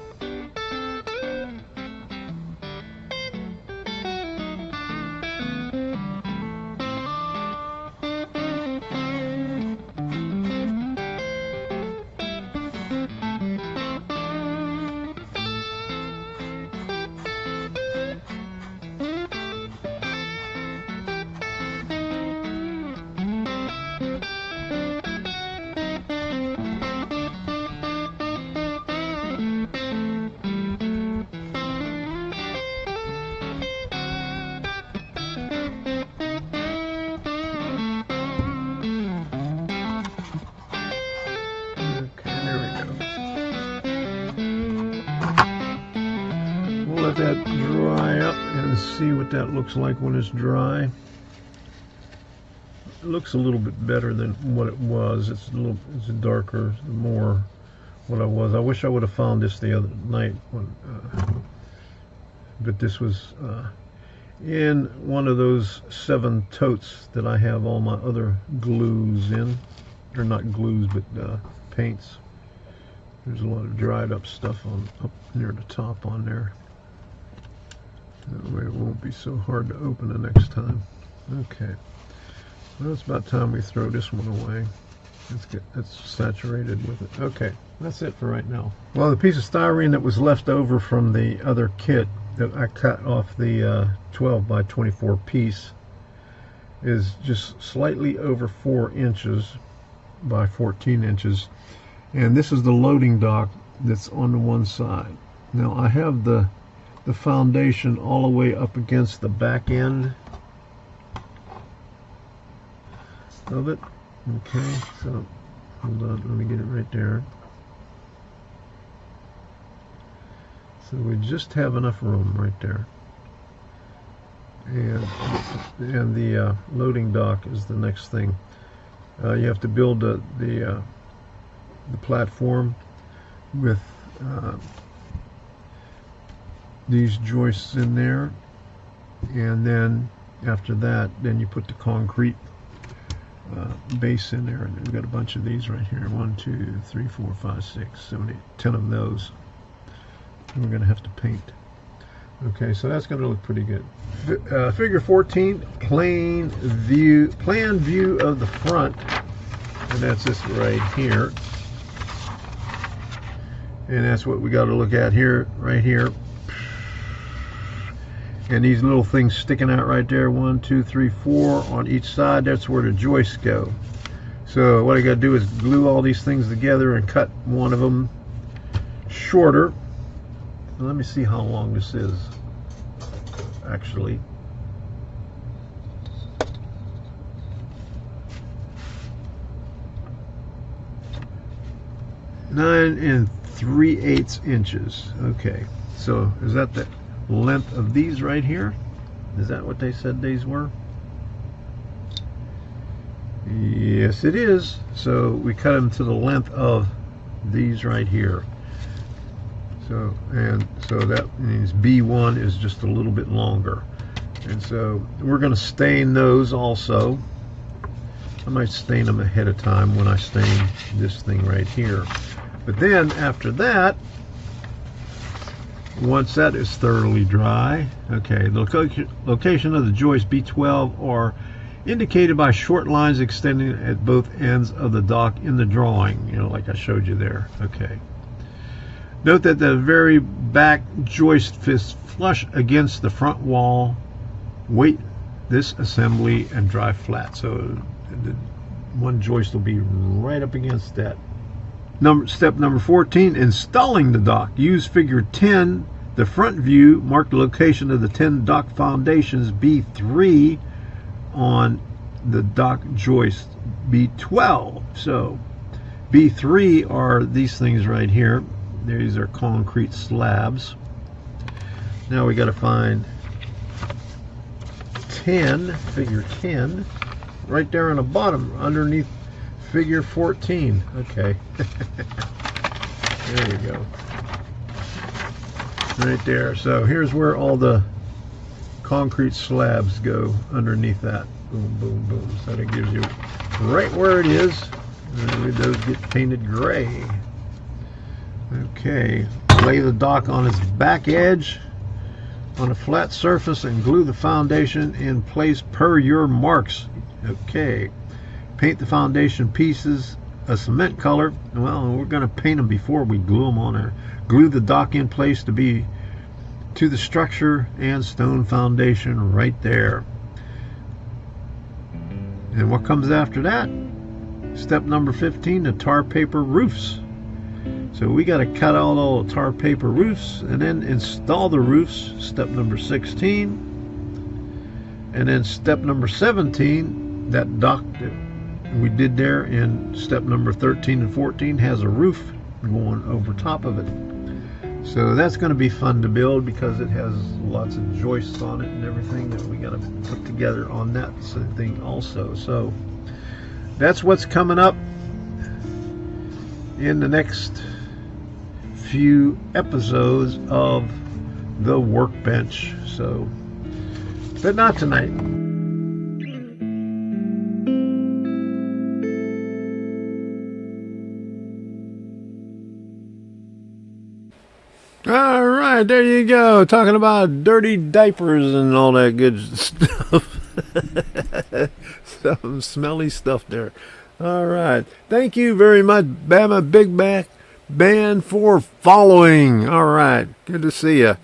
Let that dry up and see what that looks like when it's dry. It looks a little bit better than what it was. It's darker, more what I was. I wish I would have found this the other night, but this was in one of those 7 totes that I have all my other glues in. They're not glues, but paints. There's a lot of dried up stuff up near the top on there. That way it won't be so hard to open the next time. Okay. Well, it's about time we throw this one away. It's saturated with it. Okay, that's it for right now. Well, the piece of styrene that was left over from the other kit that I cut off the 12 by 24 piece is just slightly over 4 inches by 14 inches. And this is the loading dock that's on the one side. Now I have the foundation all the way up against the back end of it. Okay, so hold on, let me get it right there. So we just have enough room right there. And the loading dock is the next thing. You have to build the platform with these joists in there, and then after that, then you put the concrete base in there, and we've got a bunch of these right here. 1, 2, 3, 4, 5, 6, 7, 8, 10 of those. And we're going to have to paint. Okay, so that's going to look pretty good. Figure 14, plan view of the front, and that's this right here. And that's what we got to look at here, right here. And these little things sticking out right there, 1, 2, 3, 4 on each side, that's where the joists go. So what I got to do is glue all these things together and cut one of them shorter. Let me see how long this is, actually. Nine and 3/8 inches. Okay, so is that the length of these right here? Is that what they said these were? Yes, it is. So we cut them to the length of these right here. So that means B1 is just a little bit longer. And so we're going to stain those also. I might stain them ahead of time when I stain this thing right here. But then after that, once that is thoroughly dry, okay, the location of the joist B12 are indicated by short lines extending at both ends of the dock in the drawing, you know, like I showed you there. Okay. Note that the very back joist fits flush against the front wall. Weight this assembly and dry flat. So the one joist will be right up against that. Step number 14, installing the dock. Use figure 10, the front view. Mark the location of the 10 dock foundations B3 on the dock joist B12. So B3 are these things right here. These are concrete slabs. Now we got to find 10, figure 10, right there on the bottom underneath figure 14. Okay. There we go. Right there. So here's where all the concrete slabs go underneath that. Boom, boom, boom. So that gives you right where it is. And those get painted gray. Okay. Lay the dock on its back edge on a flat surface and glue the foundation in place per your marks. Okay. Paint the foundation pieces a cement color. Well, we're going to paint them before we glue them on there. Glue the dock in place to the structure and stone foundation right there. And what comes after that? Step number 15, the tar paper roofs. So we got to cut out all the tar paper roofs and then install the roofs. Step number 16. And then step number 17, that dock that we did there in step number 13 and 14 has a roof going over top of it. So that's going to be fun to build because it has lots of joists on it and everything that we got to put together on that thing also. So that's what's coming up in the next few episodes of the Workbench. So, but not tonight. All right, there you go. Talking about dirty diapers and all that good stuff. Some smelly stuff there. All right. Thank you very much, Bama Big Back Band, for following. All right. Good to see you.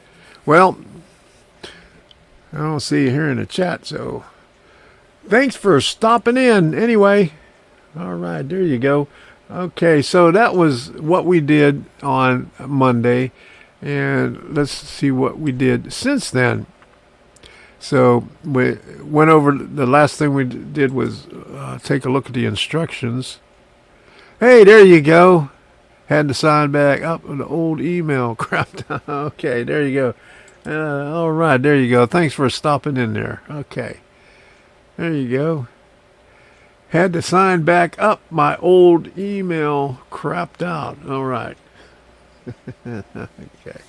Well, I don't see you here in the chat, so thanks for stopping in anyway. All right, there you go. Okay, so that was what we did on Monday. And let's see what we did since then. So we went over, the last thing we did was take a look at the instructions. Hey, there you go. Had to sign back up the old email crap. Okay, there you go. All right, there you go. Thanks for stopping in there. Okay, there you go. Had to sign back up my old email crapped out. All right. Okay,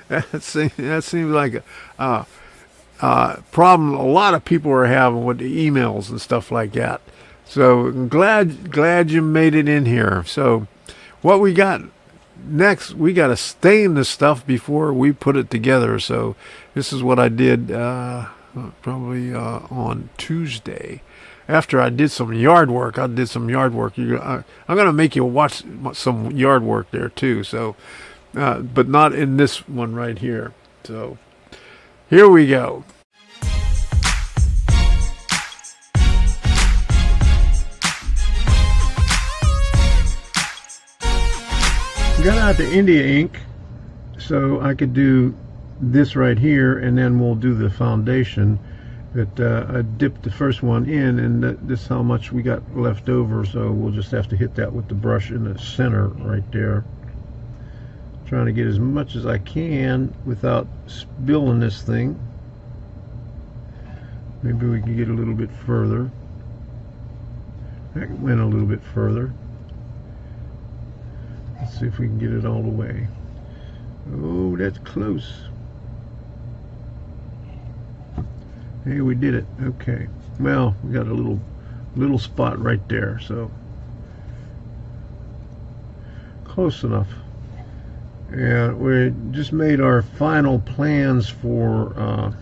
that seems like a problem a lot of people are having with the emails and stuff like that. So I'm glad you made it in here. So what we got next we got to stain the stuff before we put it together. So this is what I did probably on Tuesday. After I did some yard work, I'm going to make you watch some yard work there too. So, but not in this one right here. So here we go. Got out the India ink so I could do this right here, and then we'll do the foundation. But I dipped the first one in, and this is how much we got left over, so we'll just have to hit that with the brush in the center right there. Trying to get as much as I can without spilling this thing. Maybe we can get a little bit further. That went a little bit further. Let's see if we can get it all the way. Oh, that's close. Hey, we did it. Okay. Well, we got a little spot right there, so close enough. And we just made our final plans for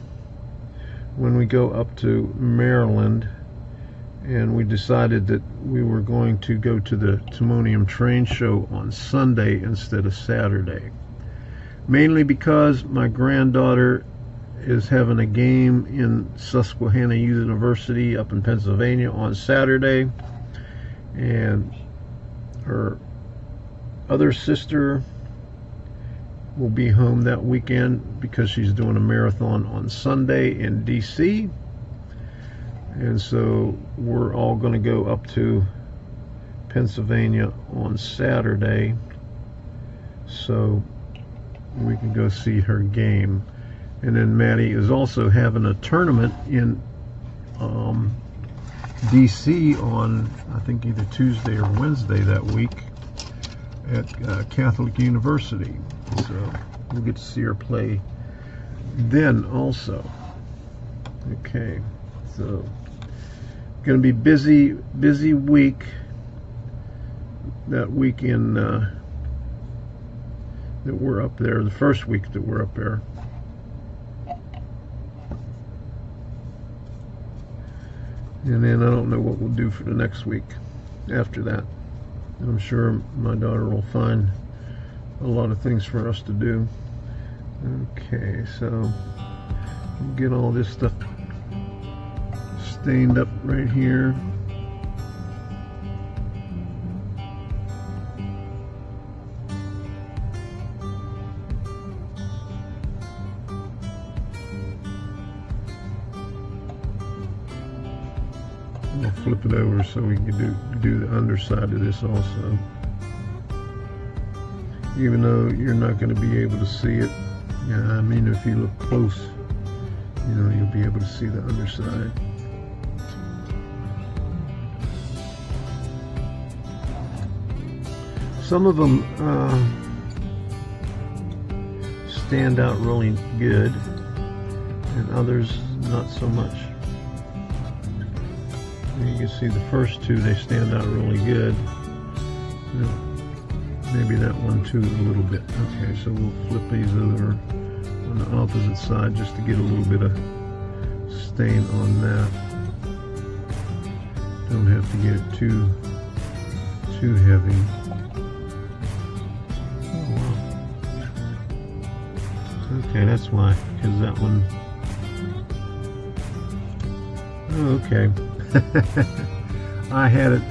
when we go up to Maryland. And we decided that we were going to go to the Timonium Train Show on Sunday instead of Saturday. Mainly because my granddaughter is having a game in Susquehanna University up in Pennsylvania on Saturday. And her other sister will be home that weekend because she's doing a marathon on Sunday in DC. And so we're all going to go up to Pennsylvania on Saturday so we can go see her game. And then Maddie is also having a tournament in DC on, I think, either Tuesday or Wednesday that week at Catholic University. So we'll get to see her play then also. Okay, so going to be busy week that week in that we're up there, the first week that we're up there. And then I don't know what we'll do for the next week after that. I'm sure my daughter will find a lot of things for us to do. Okay, so we'll get all this stuff stained up right here. We'll flip it over so we can do the underside of this also. Even though you're not going to be able to see it. Yeah, I mean, if you look close, you know, you'll be able to see the underside. Some of them stand out really good, and others not so much. You can see the first two, they stand out really good. Maybe that one too a little bit. Okay, so we'll flip these over on the opposite side just to get a little bit of stain on that. Don't have to get it too heavy. Oh, wow. Okay, that's why, because that one. Oh, okay. I had it,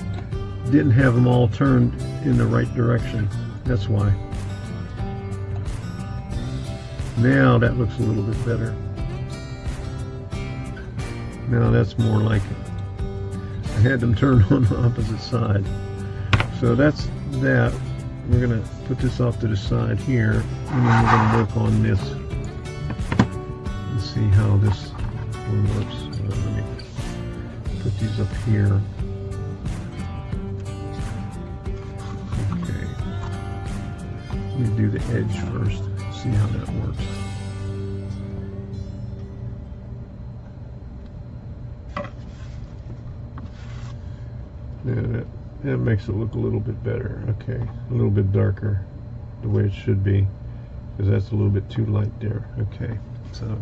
didn't have them all turned in the right direction. That's why. Now that looks a little bit better. Now that's more like it. I had them turned on the opposite side. So that's that. We're going to put this off to the side here, and then we're going to work on this and see how this one works. Let me put these up here. Okay. Let me do the edge first, see how that works. Yeah, that makes it look a little bit better. Okay, a little bit darker. the way it should be, because that's a little bit too light there. Okay, so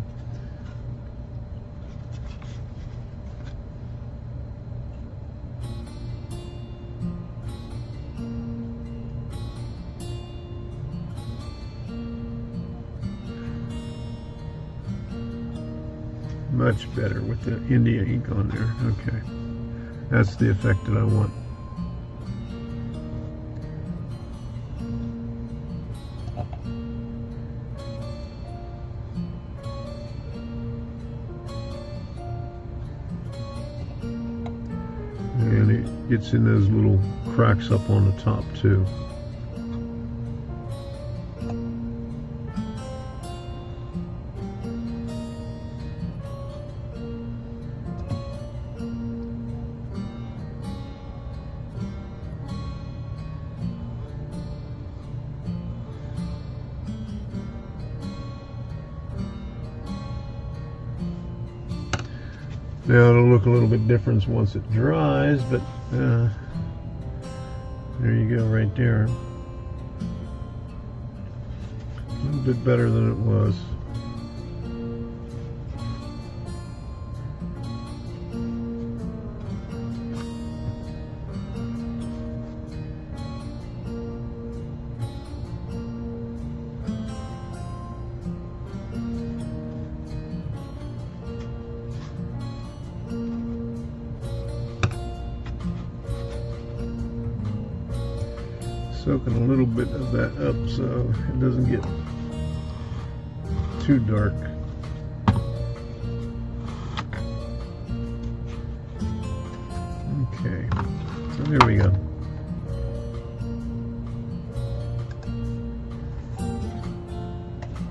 much better with the India ink on there. Okay, that's the effect that I want. And it gets in those little cracks up on the top too. Now it'll look a little bit different once it dries, but there you go right there. A little bit better than it was. Soaking a little bit of that up so it doesn't get too dark. Okay, so there we go.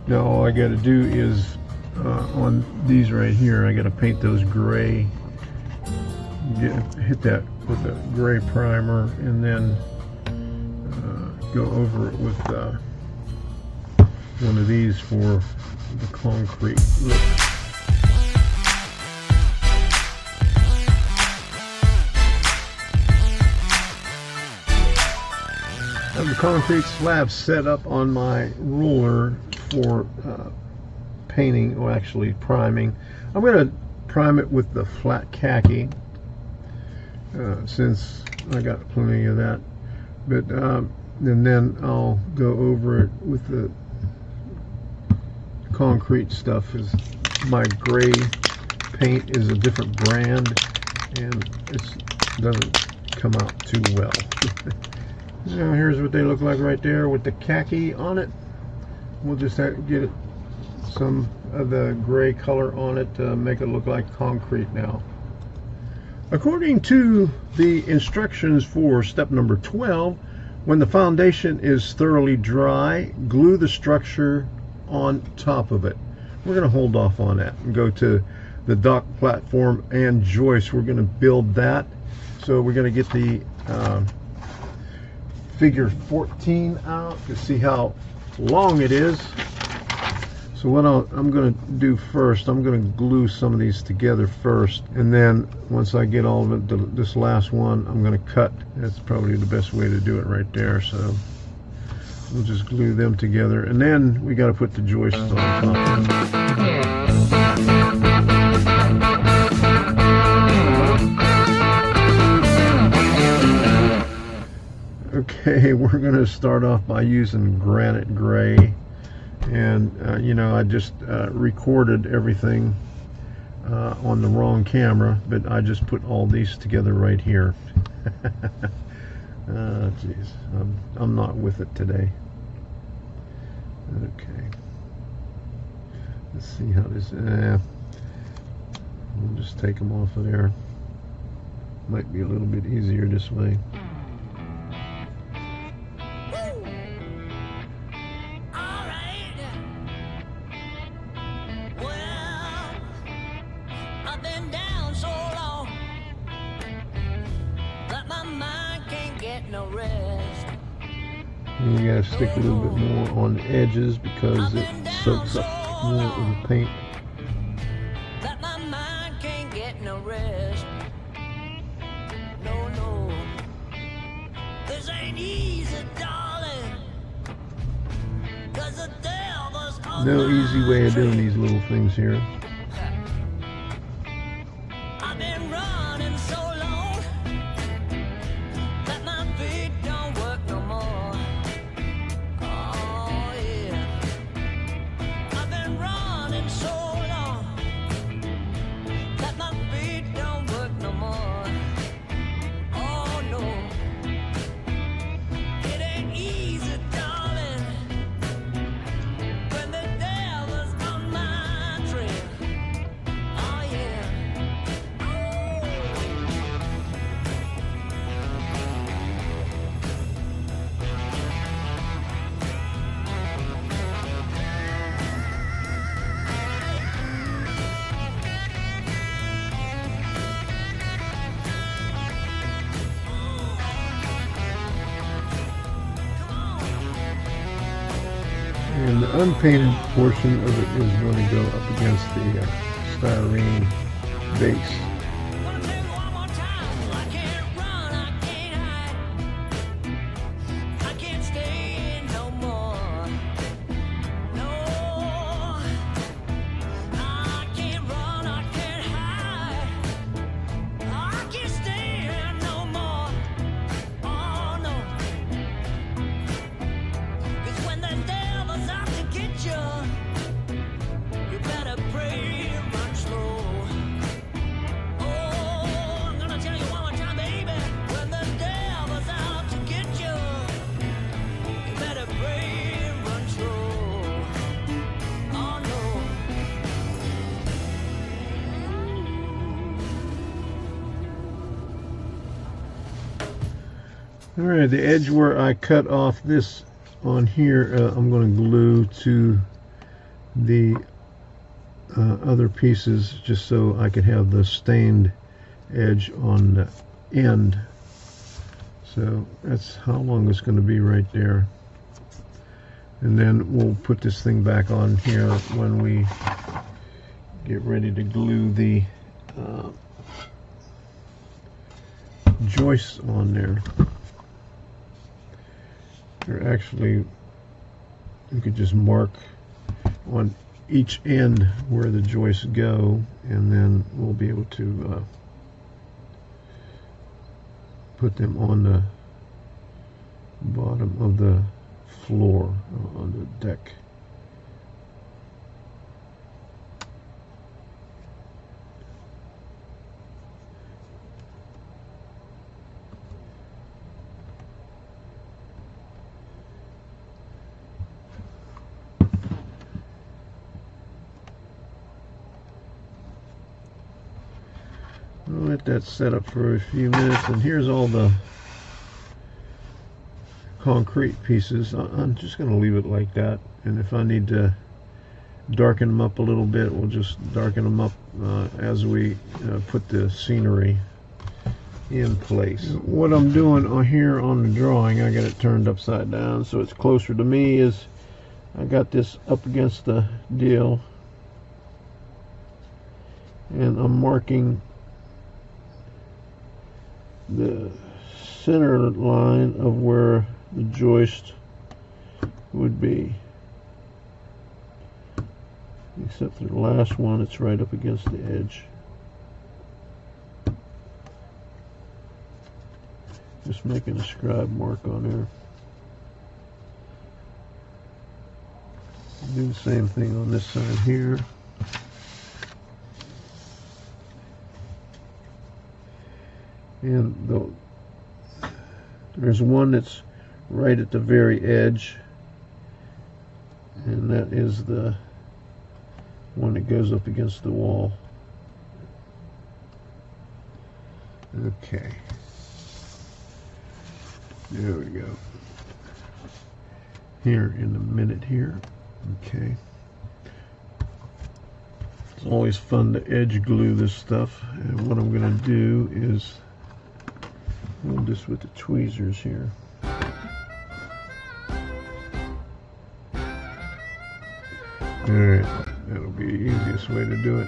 Now all I got to do is on these right here, I got to paint those gray. Hit that with a gray primer, and then go over it with one of these for the concrete look. I have the concrete slab set up on my ruler for painting, or actually priming. I'm going to prime it with the flat khaki since I got plenty of that, but and then I'll go over it with the concrete stuff. Is my gray paint is a different brand, and it doesn't come out too well. Now here's what they look like right there with the khaki on it. We'll just have to get some of the gray color on it to make it look like concrete now. According to the instructions for step number 12, when the foundation is thoroughly dry, glue the structure on top of it. We're going to hold off on that and go to the dock platform and joist. We're going to build that. So we're going to get the figure 14 out to see how long it is. So what I'm going to do first, I'm going to glue some of these together first, and then once I get all of it, this last one, I'm going to cut. That's probably the best way to do it right there. So we'll just glue them together, and then we got to put the joists on top. Okay, we're going to start off by using granite gray. And you know, I just recorded everything on the wrong camera, but I just put all these together right here. Geez, I'm not with it today. Okay, let's see how this. We'll just take them off of there. Might be a little bit easier this way. And you gotta stick a little bit more on the edges because it soaks up more of the paint. That my mind can't get no rest. No, no. This ain't easy, darling. No easy way of doing these little things here. I've been running so long that my feet don't work no more. Oh yeah, I've been running so long that my feet don't work no more. Oh no, it ain't easy, darling, when the devil's on my trail. Oh yeah. And the unpainted portion of it is going to go up against the styrene base. Gonna tell you one more time, I can't run, I can't hide, I can't stay no more. No, I can't run, I can't hide, I can't stay no more. Oh no, 'cause when the devil's out to get you, you better pray and run slow. Oh, I'm gonna tell you one more time, baby. When the devil's out to get you, you better pray and run slow. Oh no. Alright, the edge where I cut off this on here, I'm going to glue to the other pieces just so I could have the stained edge on the end. So that's how long it's going to be right there. And then we'll put this thing back on here when we get ready to glue the joists on there. Or actually, you could just mark on each end where the joists go, and then we'll be able to put them on the bottom of the floor, on the deck. I'll let that set up for a few minutes, and here's all the concrete pieces. I'm just going to leave it like that, and if I need to darken them up a little bit, we'll just darken them up as we put the scenery in place. What I'm doing on here on the drawing, I got it turned upside down so it's closer to me, is I got this up against the deal, and I'm marking the center line of where the joist would be, except for the last one, it's right up against the edge. Just making a scribe mark on there. Do the same thing on this side here. And there's one that's right at the very edge, and that is the one that goes up against the wall. Okay, there we go. Here in a minute here. Okay, it's always fun to edge glue this stuff, and what I'm going to do is hold this with the tweezers here. Alright, that'll be the easiest way to do it.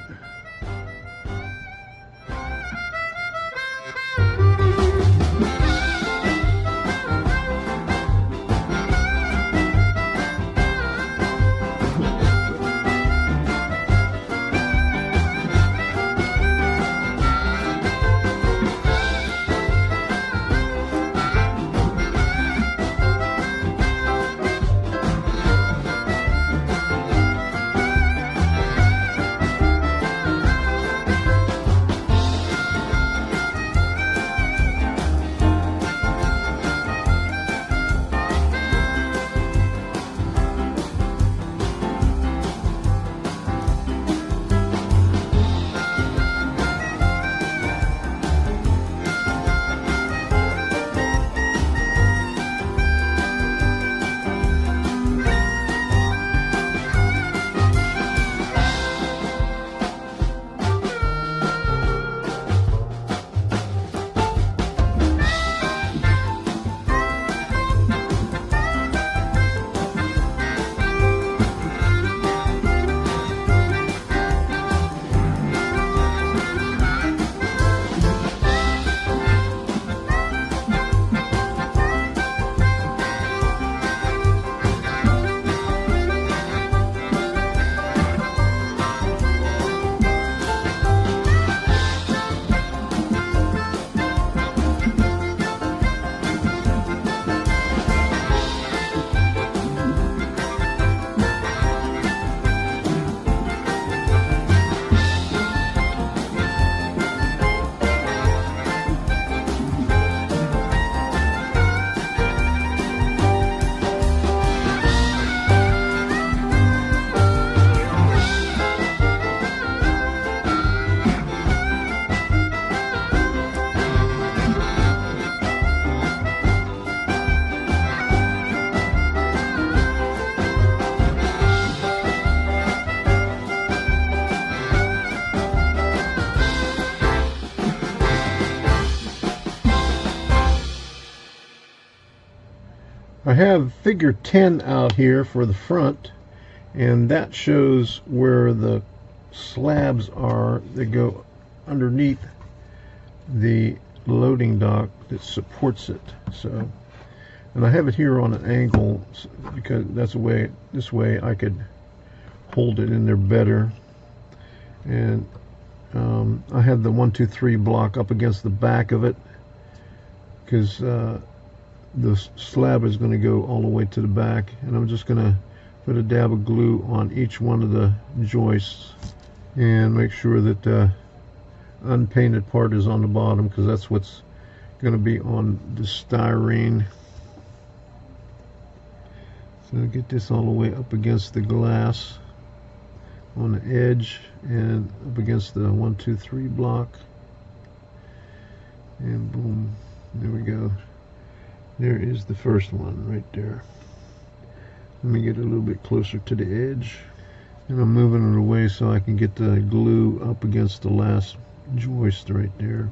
I have figure 10 out here for the front, and that shows where the slabs are that go underneath the loading dock that supports it. So, and I have it here on an angle because that's the way, this way I could hold it in there better. And I have the 1, 2, 3 block up against the back of it because the slab is going to go all the way to the back, and I'm just going to put a dab of glue on each one of the joists and make sure that the unpainted part is on the bottom, because that's what's going to be on the styrene. So get this all the way up against the glass on the edge and up against the 1, 2, 3 block, and boom, there we go. There is the first one right there. Let me get a little bit closer to the edge, and I'm moving it away so I can get the glue up against the last joist right there.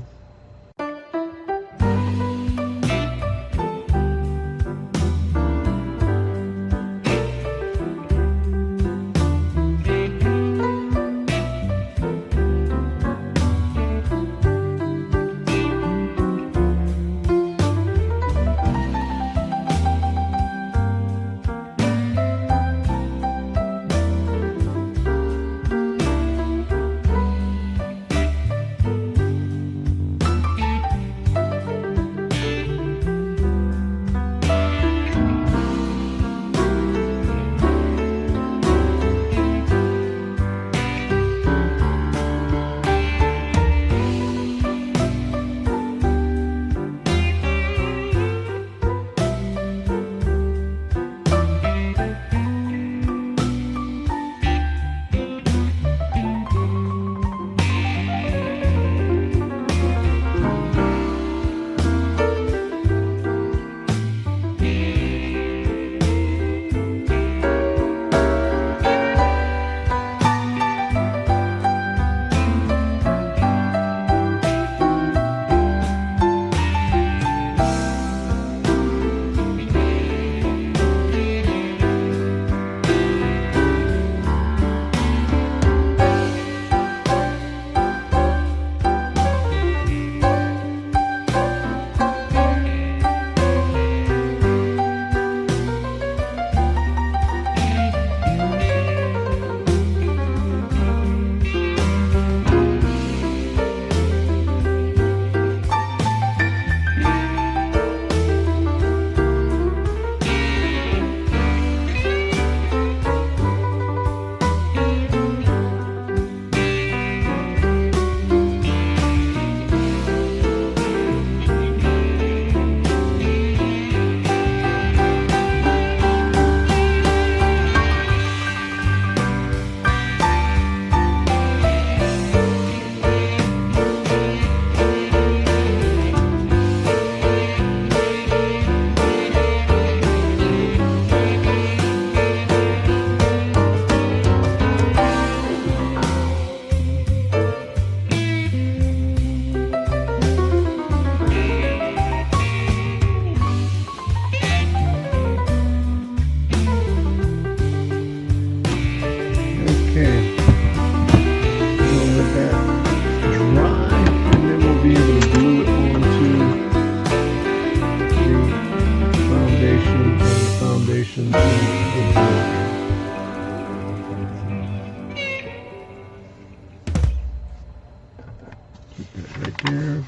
Right there.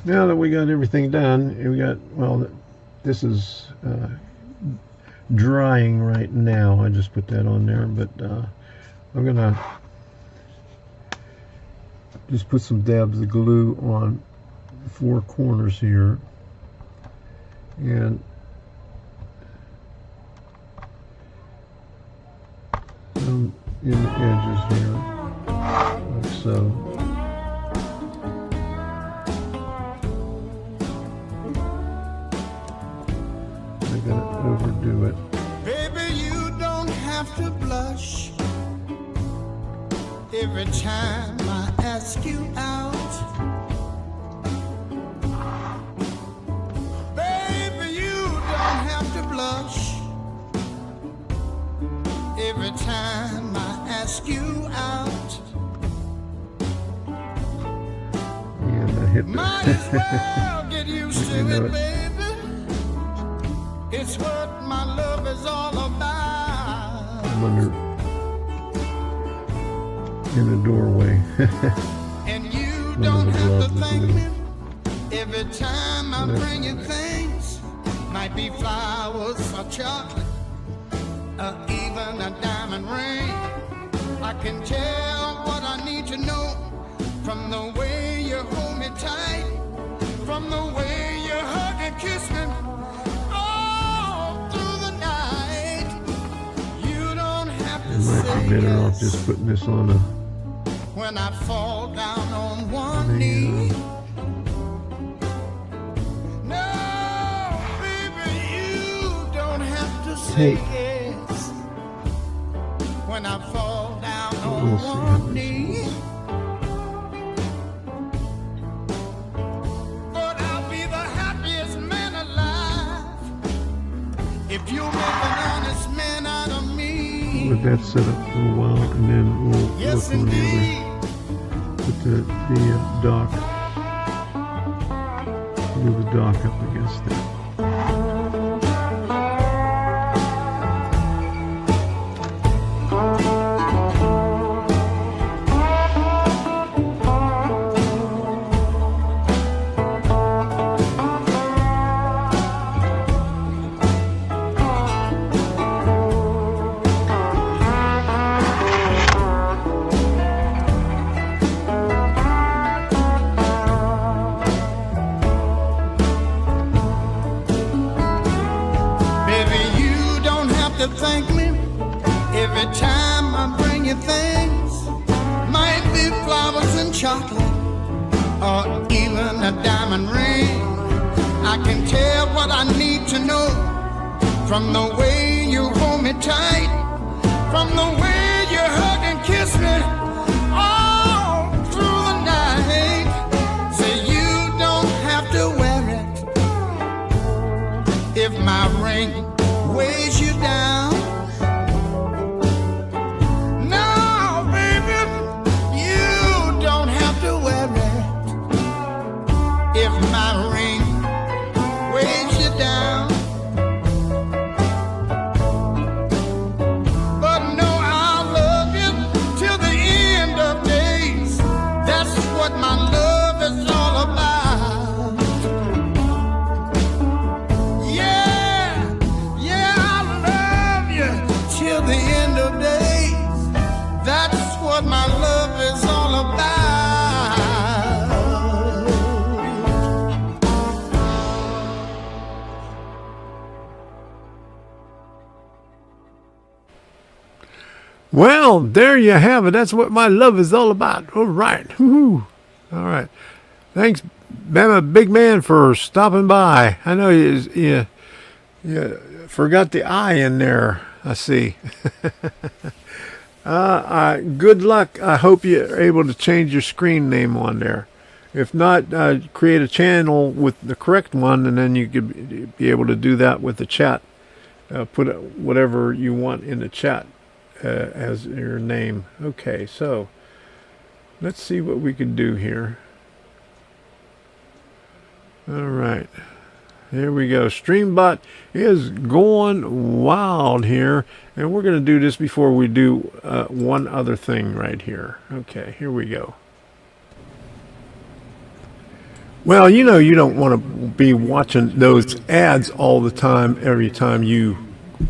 Now that we got everything done, we got, well, this is drying right now. I just put that on there, but I'm gonna just put some dabs of glue on the 4 corners here, and some in the edges here, like so. I'm gonna overdo it. Baby, you don't have to blush every time I ask you out. Baby, you don't have to blush blush every time I ask you out. Yeah, I hit Might as well get used to know it, it. baby. It's what my love is all about. I'm under in the doorway. And you One don't of the have to gloves thank is me every time I That's bring you things. Might be flowers or chocolate, or even a diamond ring. I can tell what I need to know from the way you hold me tight, from the way you hug and kiss me all through the night. You don't have to I might say be better off yes just putting this on a when I fall down on one knee. No, baby, you don't have to say tape. yes when I fall down We'll on see how one this knee. But I'll be the happiest man alive if you make an honest man out of me. Let that set up for a while, and then we'll Yes, look on the indeed. other. Put the dock. Move the dock up against that. Baby, you don't have to thank me every time I bring you things. Might be flowers and chocolate, or even a diamond ring. I can tell what I need to know from the way you hold me tight, from the way you hug and kiss me all through the night. Say you don't have to wear it if my ring weighs you down. No, baby, you don't have to wear it if my ring weighs you down. But no, I'll love you till the end of days. That's what my love is all about. Yeah, yeah, I'll love you till the end of days. That's what my love is all about. Well, there you have it. That's what my love is all about. All right. Woo-hoo. All right. Thanks, Bama Big Man, for stopping by. I know you forgot the I in there, I see. Good luck. I hope you're able to change your screen name on there. If not, create a channel with the correct one, and then you could be able to do that with the chat. Put whatever you want in the chat as your name. Okay, so let's see what we can do here. All right, here we go. StreamBot is going wild here, and we're going to do this before we do one other thing right here. Okay, here we go. Well, you know you don't want to be watching those ads all the time every time you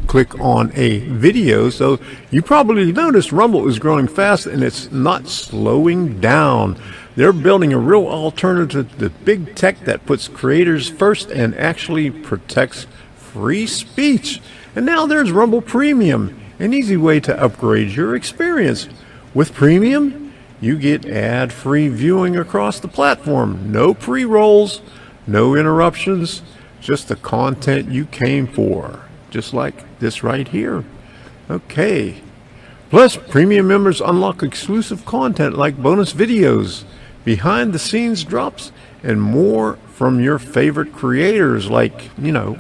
click on a video, so you probably noticed Rumble is growing fast and it's not slowing down. They're building a real alternative to big tech that puts creators first and actually protects free speech. And now there's Rumble Premium, an easy way to upgrade your experience. With Premium, you get ad-free viewing across the platform. No pre-rolls, no interruptions, just the content you came for. Just like this right here. Okay. Plus, Premium members unlock exclusive content like bonus videos, behind the scenes drops, and more from your favorite creators like, you know,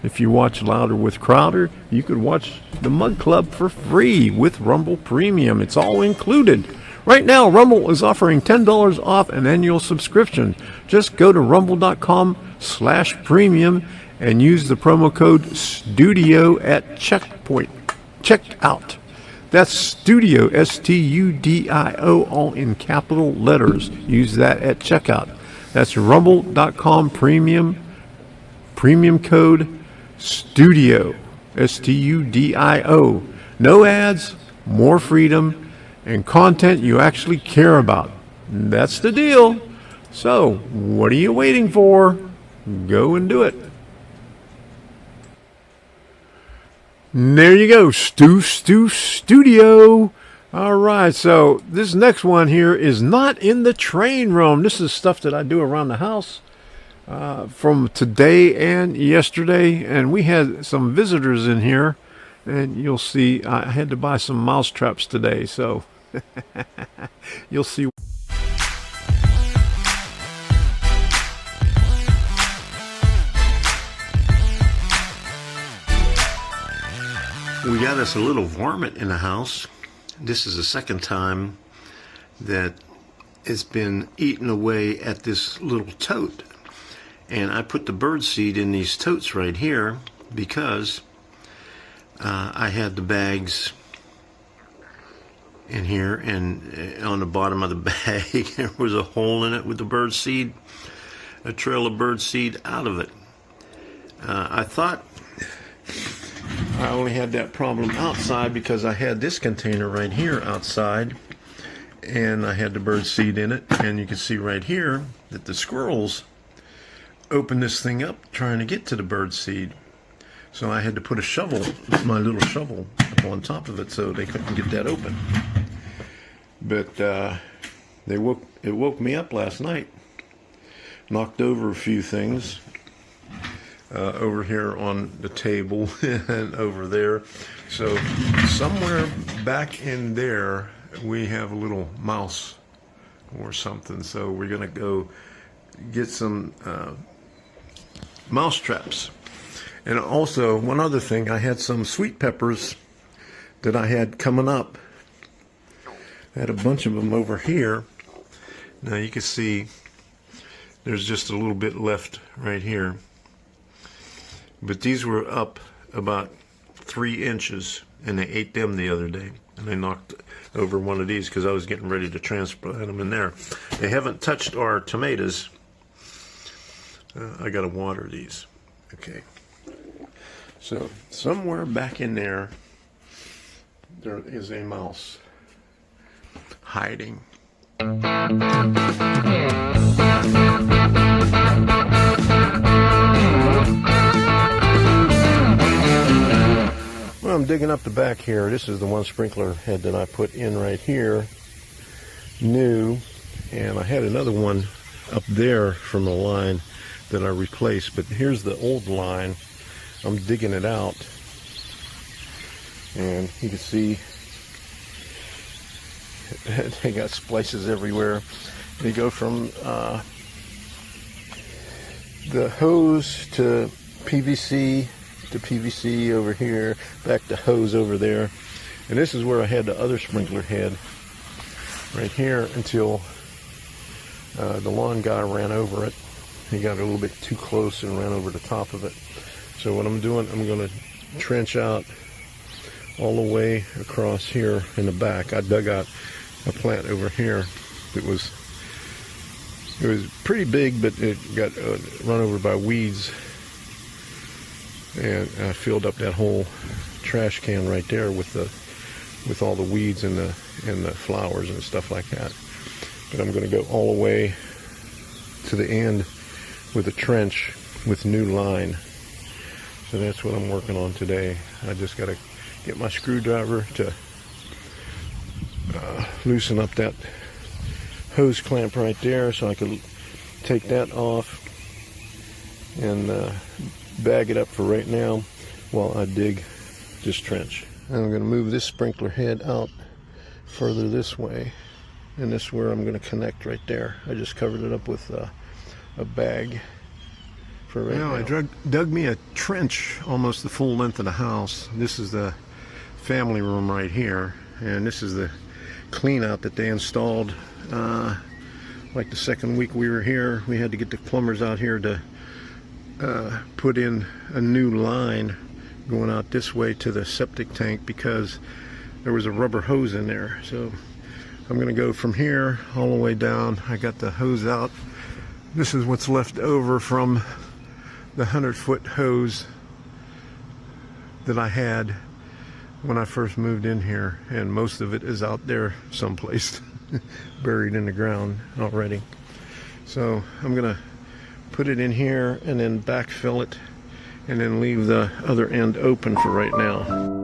If you watch Louder with Crowder, you could watch the Mug Club for free with Rumble Premium. It's all included. Right now, Rumble is offering $10 off an annual subscription. Just go to rumble.com/premium and use the promo code STUDIO at checkout. That's Studio, STUDIO, all in capital letters. Use that at checkout. That's rumble.com premium code STUDIO, STUDIO. No ads, more freedom, and content you actually care about. That's the deal. So, what are you waiting for? Go and do it. And there you go, Studio. All right, so this next one here is not in the train room. This is stuff that I do around the house from today and yesterday, and we had some visitors in here, and you'll see I had to buy some mouse traps today, so you'll see. We got us a little varmint in the house. This is the second time that it's been eating away at this little tote. And I put the bird seed in these totes right here because I had the bags in here, and on the bottom of the bag there was a hole in it with the bird seed, a trail of bird seed out of it. I thought I only had that problem outside because I had this container right here outside, and I had the bird seed in it, and you can see right here that the squirrels opened this thing up trying to get to the bird seed. So I had to put a shovel, my little shovel, up on top of it so they couldn't get that open. But it woke me up last night, knocked over a few things. Over here on the table and over there. So somewhere back in there we have a little mouse or something. So we're gonna go get some mouse traps. And also one other thing, I had some sweet peppers that I had coming up. I had a bunch of them over here. Now you can see there's just a little bit left right here. But these were up about 3 inches, and they ate them the other day. And they knocked over one of these because I was getting ready to transplant them in there. They haven't touched our tomatoes. I got to water these. Okay. So somewhere back in there, there is a mouse hiding. Well, I'm digging up the back here. This is the one sprinkler head that I put in right here, new, and I had another one up there from the line that I replaced, but here's the old line. I'm digging it out, and you can see they got splices everywhere. They go from the hose to PVC over here, back to hose over there. And this is where I had the other sprinkler head right here until the lawn guy ran over it. He got a little bit too close and ran over the top of it. So what I'm doing, I'm going to trench out all the way across here in the back. I dug out a plant over here that was pretty big, but it got run over by weeds, and I filled up that whole trash can right there with all the weeds and the flowers and stuff like that. But I'm going to go all the way to the end with a trench with new line. So that's what I'm working on today. I just got to get my screwdriver to loosen up that hose clamp right there so I can take that off and bag it up for right now while I dig this trench. And I'm going to move this sprinkler head out further this way, and this is where I'm going to connect right there. I just covered it up with a bag for right now. I dug me a trench almost the full length of the house. This is the family room right here, and this is the clean out that they installed like the second week we were here. We had to get the plumbers out here to put in a new line going out this way to the septic tank because there was a rubber hose in there. So I'm gonna go from here all the way down. I got the hose out. This is what's left over from the 100-foot hose that I had when I first moved in here, and most of it is out there someplace buried in the ground already. So I'm gonna put it in here and then backfill it and then leave the other end open for right now.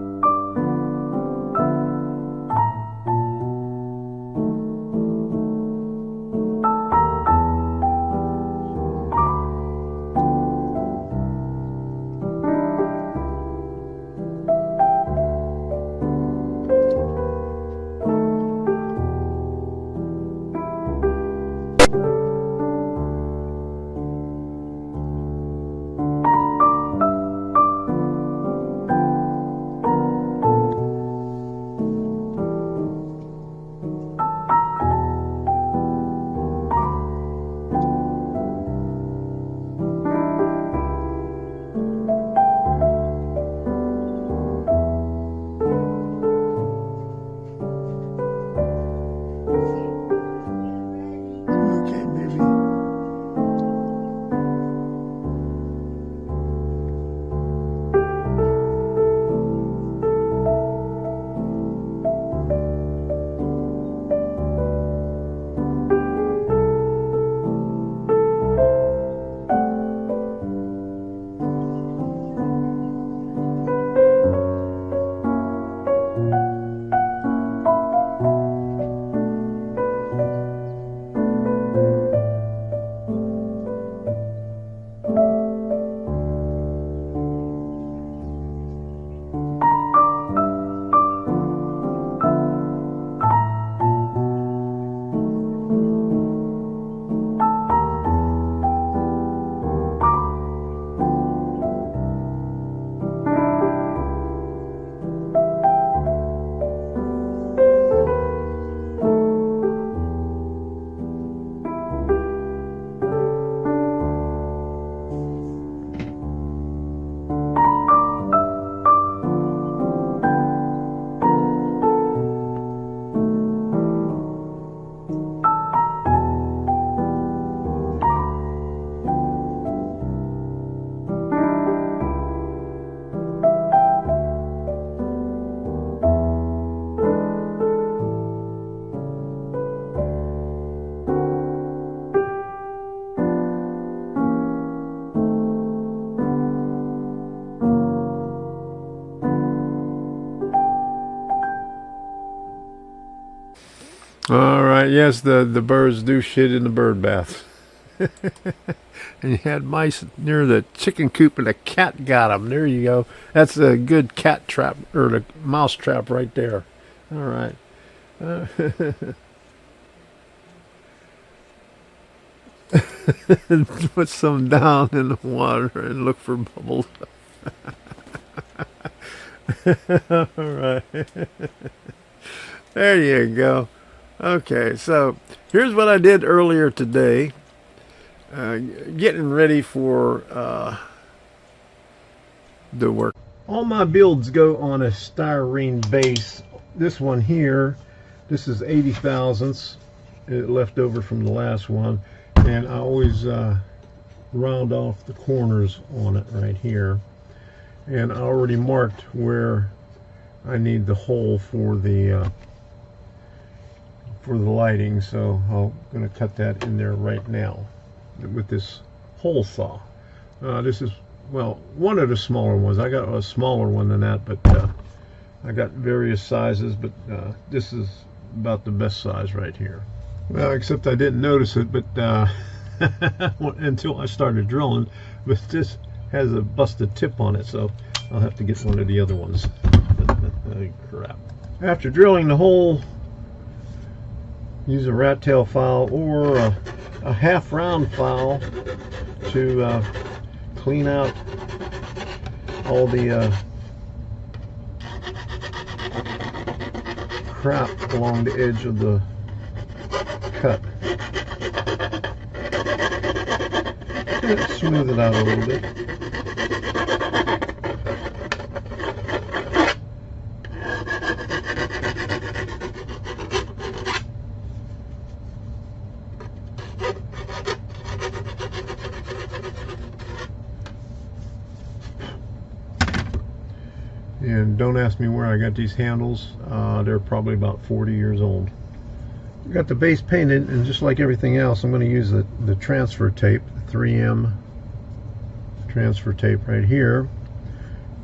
All right, yes, the birds do shit in the bird bath. And you had mice near the chicken coop and a cat got them. There you go. That's a good cat trap, or the mouse trap right there. All right. Put some down in the water and look for bubbles. All right. There you go. Okay, so here's what I did earlier today. Getting ready for the work. All my builds go on a styrene base. This one here, this is 80 thousandths. It left over from the last one. And I always round off the corners on it right here. And I already marked where I need the hole for the lighting, so I'm going to cut that in there right now with this hole saw. This is, well, one of the smaller ones. I got a smaller one than that, but I got various sizes, but this is about the best size right here. Well, except I didn't notice it, but until I started drilling. But this has a busted tip on it, so I'll have to get one of the other ones. Oh, crap. After drilling the hole, use a rat tail file or a half round file to clean out all the crap along the edge of the cut. Smooth it out a little bit. And don't ask me where I got these handles. They're probably about 40 years old. We got the base painted, and just like everything else, I'm going to use the transfer tape, the 3M transfer tape right here,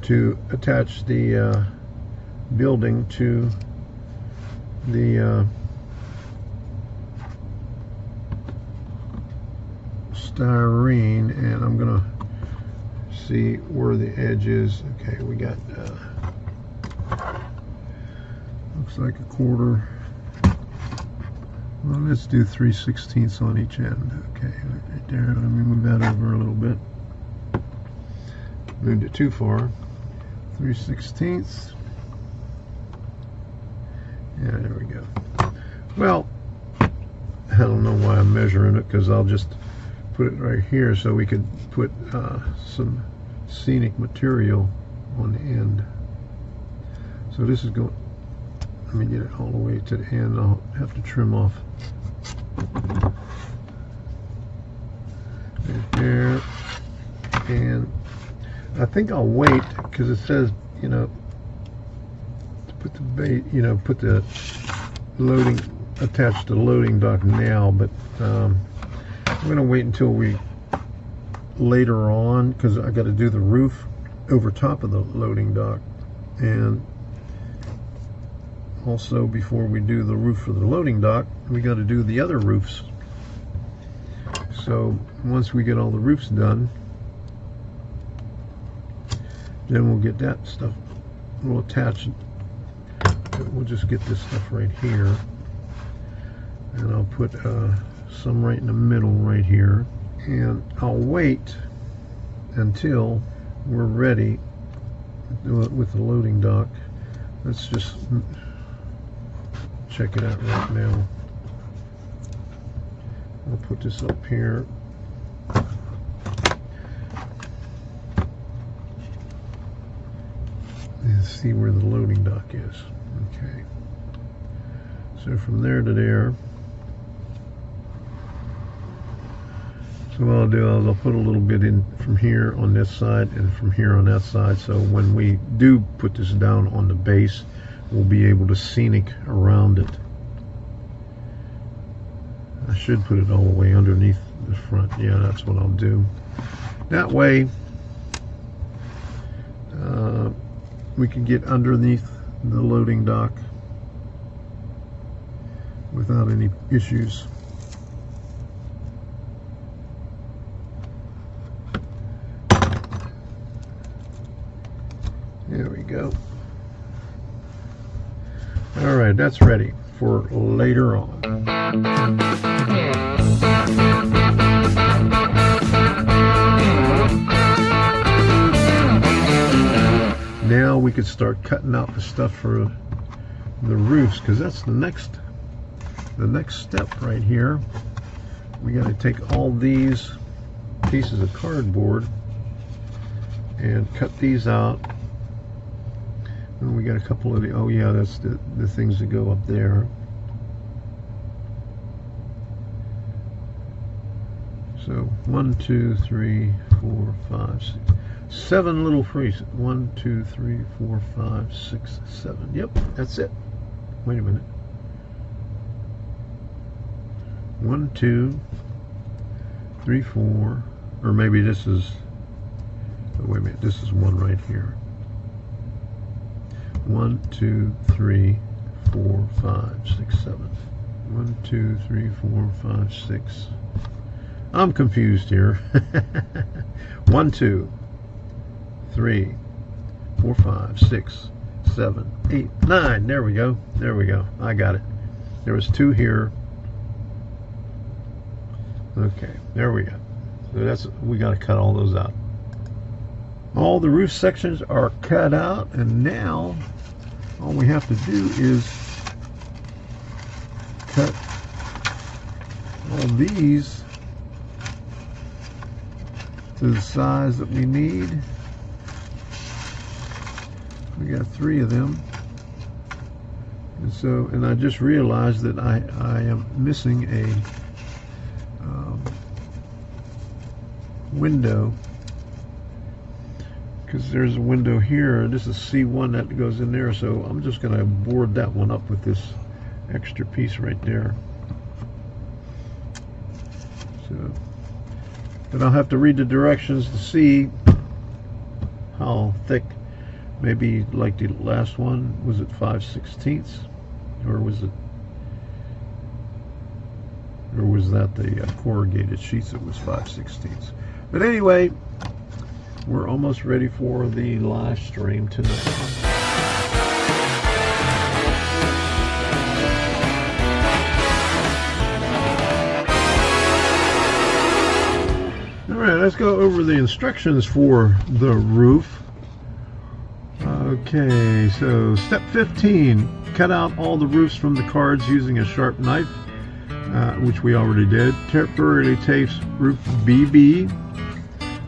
to attach the building to the styrene, and I'm going to see where the edge is. Okay, we got looks like a quarter. Well, let's do 3/16 on each end. Okay, right there. Let me move that over a little bit. Moved it too far. 3/16. Yeah, there we go. Well, I don't know why I'm measuring it, because I'll just put it right here so we could put some scenic material on the end. So this is going, let me get it all the way to the end. I'll have to trim off right there. And I think I'll wait, because it says, you know, to put the bait, you know, put the loading, attach the loading dock now, but I'm going to wait until we later on, because I got to do the roof over top of the loading dock, and also before we do the roof for the loading dock, we got to do the other roofs. So once we get all the roofs done, then we'll get that stuff, we'll attach it. We'll just get this stuff right here, and I'll put some right in the middle right here, and I'll wait until we're ready with the loading dock. Let's just check it out right now. I'll put this up here. And see where the loading dock is. Okay. So from there to there. So what I'll do is I'll put a little bit in from here on this side and from here on that side, so when we do put this down on the base, we'll be able to scenic around it. I should put it all the way underneath the front. Yeah, that's what I'll do. That way we can get underneath the loading dock without any issues. There we go. All right, that's ready for later on. Now we could start cutting out the stuff for the roofs, because that's the next step right here. We got to take all these pieces of cardboard and cut these out. And we got a couple of the, oh yeah, that's the things that go up there. So 1, 2, 3, 4, 5, 6, 7 little freezes. 1, 2, 3, 4, 5, 6, 7. Yep, that's it. Wait a minute. 1, 2, 3, 4, or maybe this is, oh, wait a minute, this is one right here. 1, 2, 3, 4, 5, 6, 7. 1, 2, 3, 4, 5, 6. I'm confused here. 1, 2, 3, 4, 5, 6, 7, 8, 9. There we go. There we go. I got it. There was 2 here. Okay, there we go. So that's, we got to cut all those out. All the roof sections are cut out, and now all we have to do is cut all these to the size that we need. We got 3 of them. And so, and I just realized that I am missing a window, because there's a window here. This is C1 that goes in there, so I'm just going to board that one up with this extra piece right there. So, but I'll have to read the directions to see how thick. Maybe like the last one, was it 5/16, or was that the corrugated sheets that was 5/16? But anyway, we're almost ready for the live stream tonight. All right, let's go over the instructions for the roof. Okay, so step 15, cut out all the roofs from the cards using a sharp knife, which we already did. Temporarily tapes roof BB.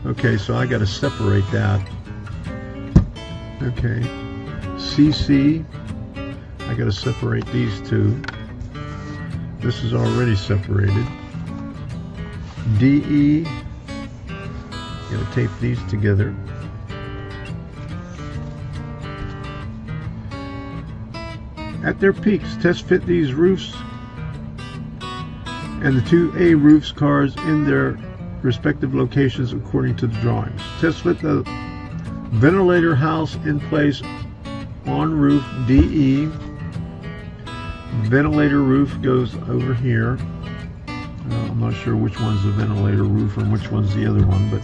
Okay, so I got to separate that. Okay, CC, I got to separate these two. This is already separated. DE, got to tape these together. At their peaks, test fit these roofs and the 2A roofs cards in their respective locations according to the drawings. Test fit the ventilator house in place on roof DE. Ventilator roof goes over here. I'm not sure which one's the ventilator roof and which one's the other one, but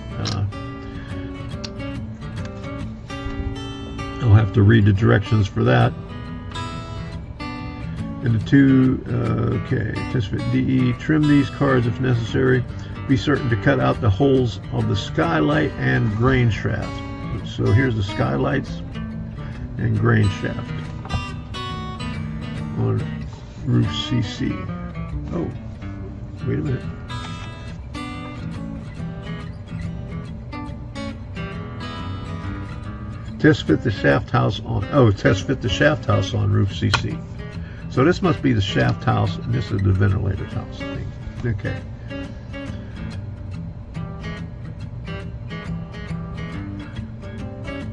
I'll have to read the directions for that. And the 2, okay, test fit DE, trim these cards if necessary. Be certain to cut out the holes of the skylight and grain shaft. So here's the skylights and grain shaft on roof CC. Oh, wait a minute. Test fit the shaft house on, test fit the shaft house on roof CC. So this must be the shaft house, and this is the ventilator house thing. Okay.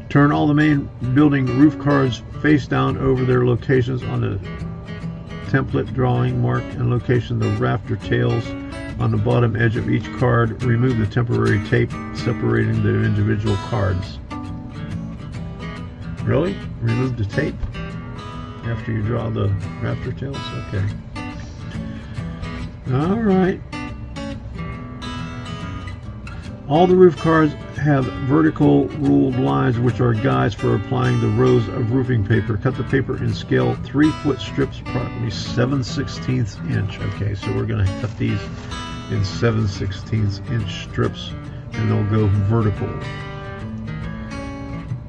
Turn all the main building roof cards face down over their locations on the template drawing. Mark and location the rafter tails on the bottom edge of each card. Remove the temporary tape separating the individual cards. Really? Remove the tape after you draw the rafter tails? Okay. All right. All the roof cards have vertical ruled lines which are guides for applying the rows of roofing paper. Cut the paper in scale 3-foot strips, approximately 7/16 inch. Okay, so we're going to cut these in 7/16 inch strips, and they'll go vertical.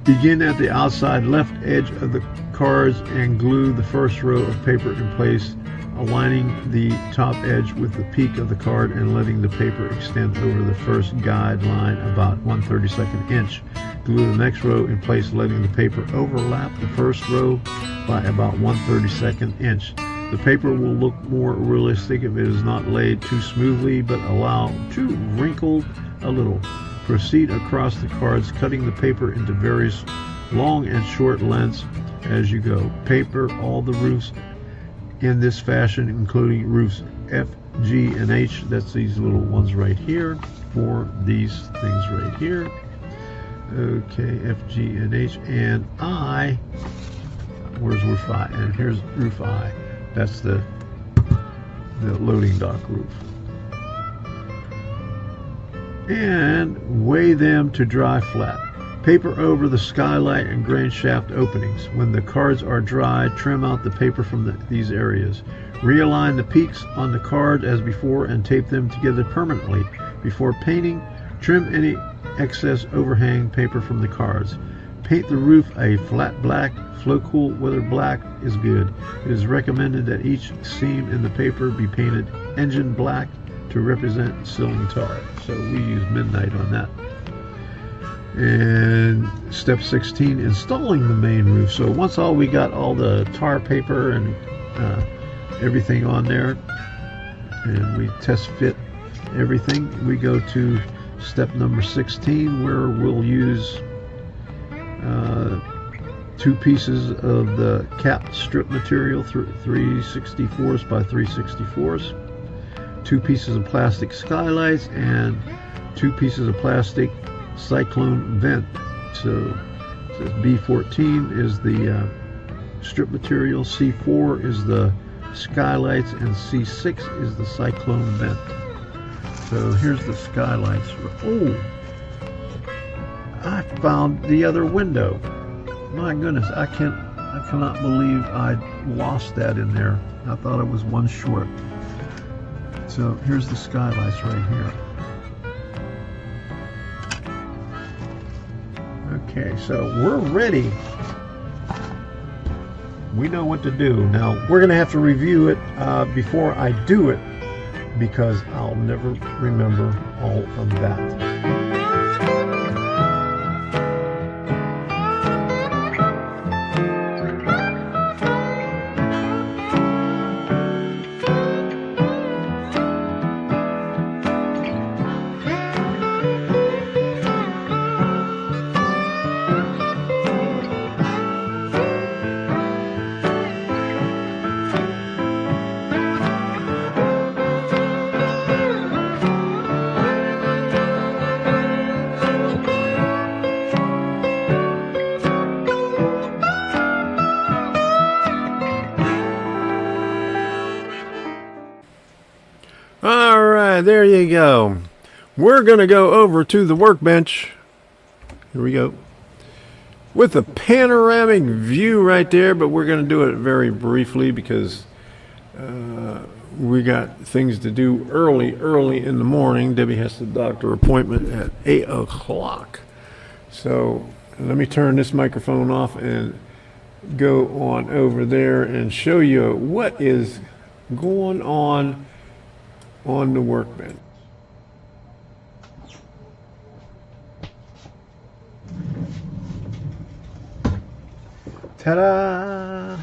Begin at the outside left edge of the cards and glue the first row of paper in place, aligning the top edge with the peak of the card and letting the paper extend over the first guide line about 1/32 inch. Glue the next row in place, letting the paper overlap the first row by about 1/32 inch. The paper will look more realistic if it is not laid too smoothly, but allow to wrinkle a little. Proceed across the cards, cutting the paper into various long and short lengths as you go. Paper all the roofs in this fashion, including roofs F, G, and H. That's these little ones right here, for these things right here. Okay, F, G, and H, and I. Where's roof I? And here's roof I. That's the loading dock roof. And weigh them to dry flat. Paper over the skylight and grain shaft openings. When the cards are dry, trim out the paper from these areas. Realign the peaks on the card as before and tape them together permanently. Before painting, trim any excess overhang paper from the cards. Paint the roof a flat black. Flow cool weather black is good. It is recommended that each seam in the paper be painted engine black to represent ceiling tar. So we use midnight on that. And step 16, installing the main roof. So once we got all the tar paper and everything on there, and we test fit everything, we go to step number 16, where we'll use 2 pieces of the capped strip material, 364s by 364s, 2 pieces of plastic skylights, and 2 pieces of plastic cyclone vent. So B14 is the strip material, C4 is the skylights, and C6 is the cyclone vent. So here's the skylights. Oh, I found the other window. My goodness, I cannot believe I lost that in there. I thought it was one short. So here's the skylights right here. Okay, so we're ready. We know what to do. Now, we're going to have to review it before I do it, because I'll never remember all of that. There you go. We're going to go over to the workbench. Here we go. With a panoramic view right there, but we're going to do it very briefly because we got things to do early in the morning. Debbie has the doctor appointment at 8 o'clock. So let me turn this microphone off and go on over there and show you what is going on the workbench. Ta-da!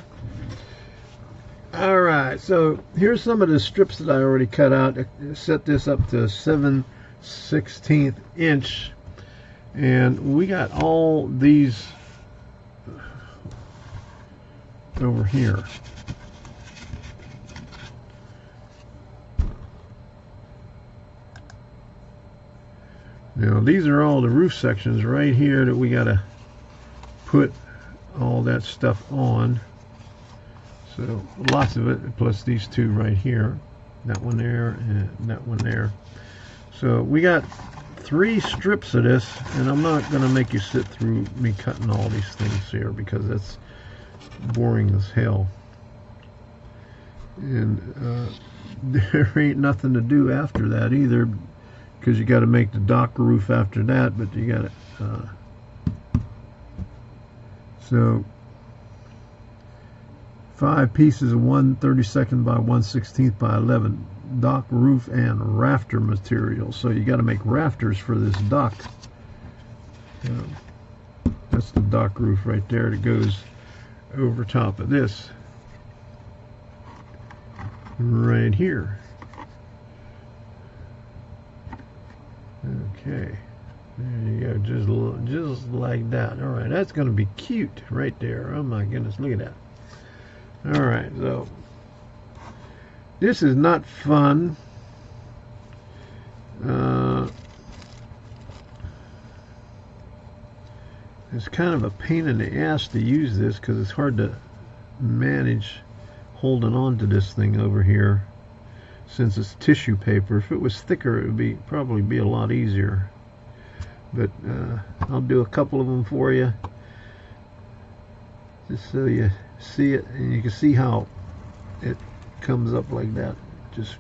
All right, so here's some of the strips that I already cut out. I set this up to 7/16 inch, and we got all these over here. Now these are all the roof sections right here that we got to put all that stuff on. So lots of it, plus these two right here, that one there and that one there. So we got 3 strips of this, and I'm not going to make you sit through me cutting all these things here because that's boring as hell. And there ain't nothing to do after that either, because you got to make the dock roof after that, but you got to so 5 pieces of 1/32 by 1/16 by 11 dock roof and rafter material. So you got to make rafters for this dock. That's the dock roof right there that goes over top of this right here. Okay, there you go, just like that. All right, that's going to be cute right there. Oh my goodness, look at that. All right, so this is not fun. It's kind of a pain in the ass to use this because it's hard to manage holding on to this thing over here. Since it's tissue paper, if it was thicker, it would probably be a lot easier. But I'll do a couple of them for you, just so you see it, and you can see how it comes up like that. Just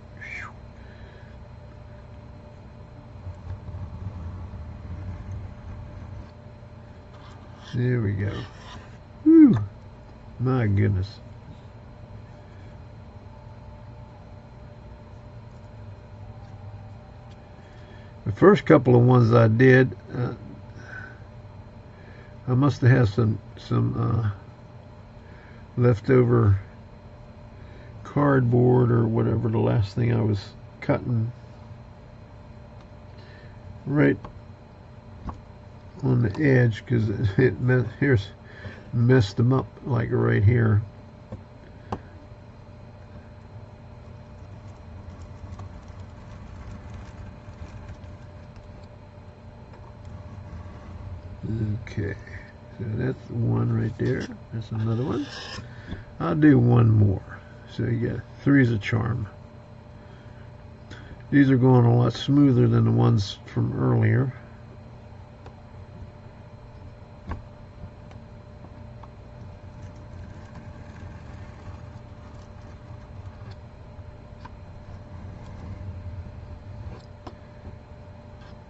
There we go. Whew. My goodness. The first couple of ones I did, I must have had some leftover cardboard or whatever, the last thing I was cutting, right on the edge, because here's messed them up, like right here. Okay, so that's one right there. That's another one. I'll do one more. So you get 3's a charm. These are going a lot smoother than the ones from earlier.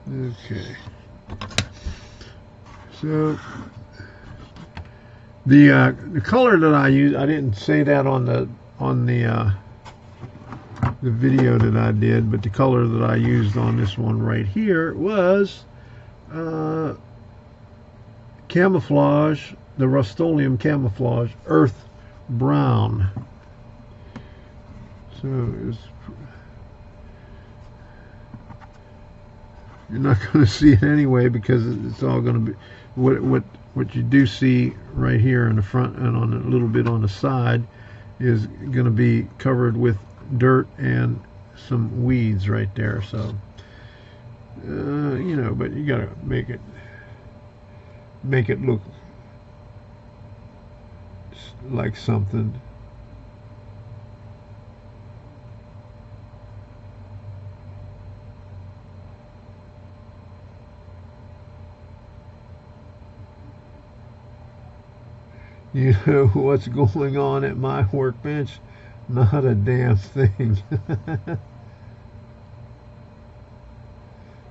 Okay. So the color that I use, I didn't say that on the video that I did, but the color that I used on this one right here was camouflage, the Rust-Oleum camouflage earth brown. So it's, you're not going to see it anyway, because it's all going to be what you do see right here in the front and on a little bit on the side is going to be covered with dirt and some weeds right there. So you know, but you got to make it look like something. You know what's going on at my workbench? Not a damn thing.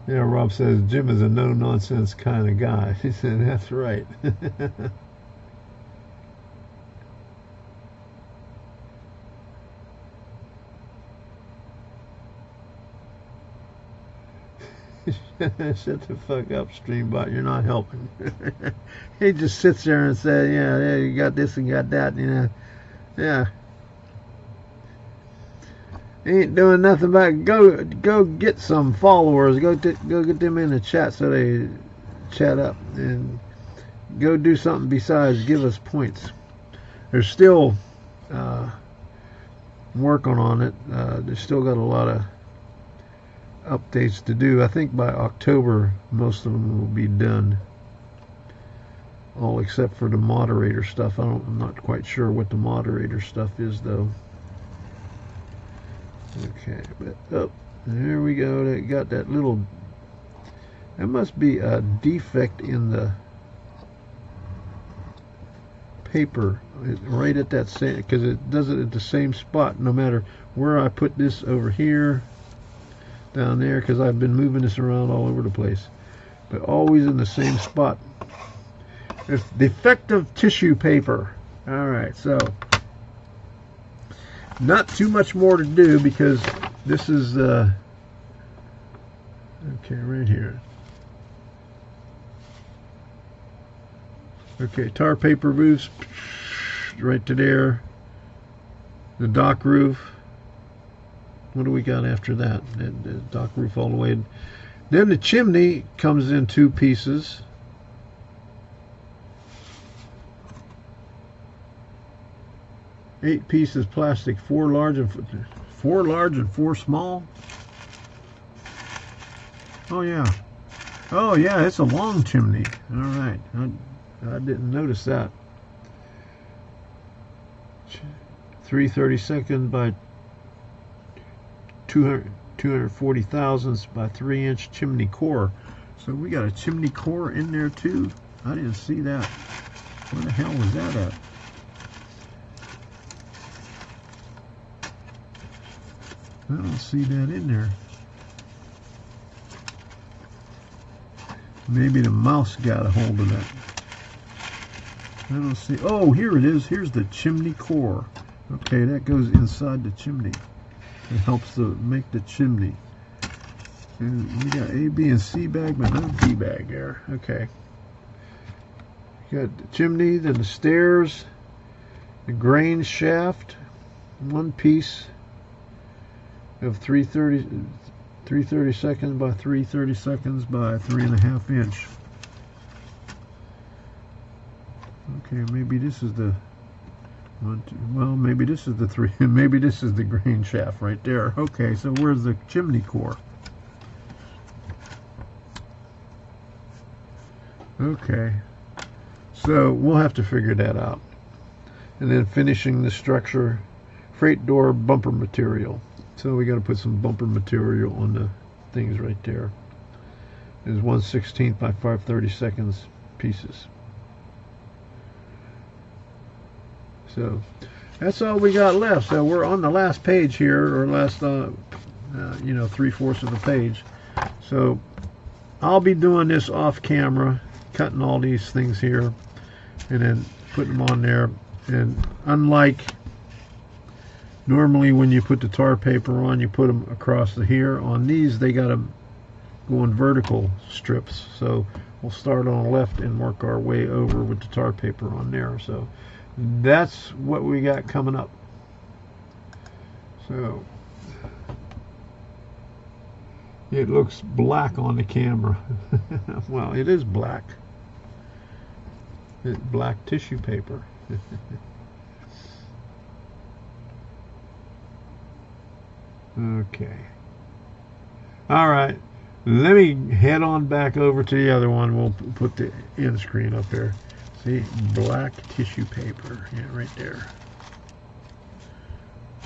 Yeah, Rob says Jim is a no-nonsense kind of guy. He said, that's right. Shut the fuck up, StreamBot. You're not helping. He just sits there and says, yeah, you got this and got that, you know. Yeah. He ain't doing nothing but go get some followers. Go get them in the chat so they chat up, and go do something besides give us points. There's still working on it. There's still got a lot of updates to do. I think by October most of them will be done, all except for the moderator stuff. I'm not quite sure what the moderator stuff is though. Okay, but there we go. They got that little, that must be a defect in the paper right at that same, because it does it at the same spot no matter where I put this, over here, down there, because I've been moving this around all over the place, but always in the same spot. It's defective tissue paper. Alright, so not too much more to do, because this is okay, right here. Okay, tar paper roofs right to there. The dock roof. What do we got after that? The dock roof all the way. Then the chimney comes in 2 pieces. Eight pieces plastic, 4 large and 4 small. Oh yeah. Oh yeah, it's a long chimney. All right, I didn't notice that. 3/32 by 240 thousandths by 3-inch chimney core. So we got a chimney core in there too. I didn't see that. Where the hell was that at? I don't see that in there. Maybe the mouse got a hold of that. I don't see. Oh, here it is. Here's the chimney core. Okay, that goes inside the chimney. It helps to make the chimney. And we got A, B, and C bag, but no D bag there. Okay. You got the chimney, then the stairs, the grain shaft, one piece of 330 seconds by 330 seconds by 3.5 inch. Okay, maybe this is the one, two, well, maybe this is the three, maybe this is the grain shaft right there. Okay, so where's the chimney core? Okay, so we'll have to figure that out. And then finishing the structure, freight door bumper material. So we got to put some bumper material on the things right there. There's 1/16 by 530 seconds pieces. So that's all we got left. So we're on the last page here, or last, 3/4 of the page. So I'll be doing this off camera, cutting all these things here, and then putting them on there. And unlike normally when you put the tar paper on, you put them across the here. On these, they got them going vertical strips. So we'll start on the left and work our way over with the tar paper on there. So that's what we got coming up. So it looks black on the camera. Well, it is black. It's black tissue paper. Okay. All right. Let me head on back over to the other one. We'll put the end screen up there. See, black tissue paper. Yeah, right there.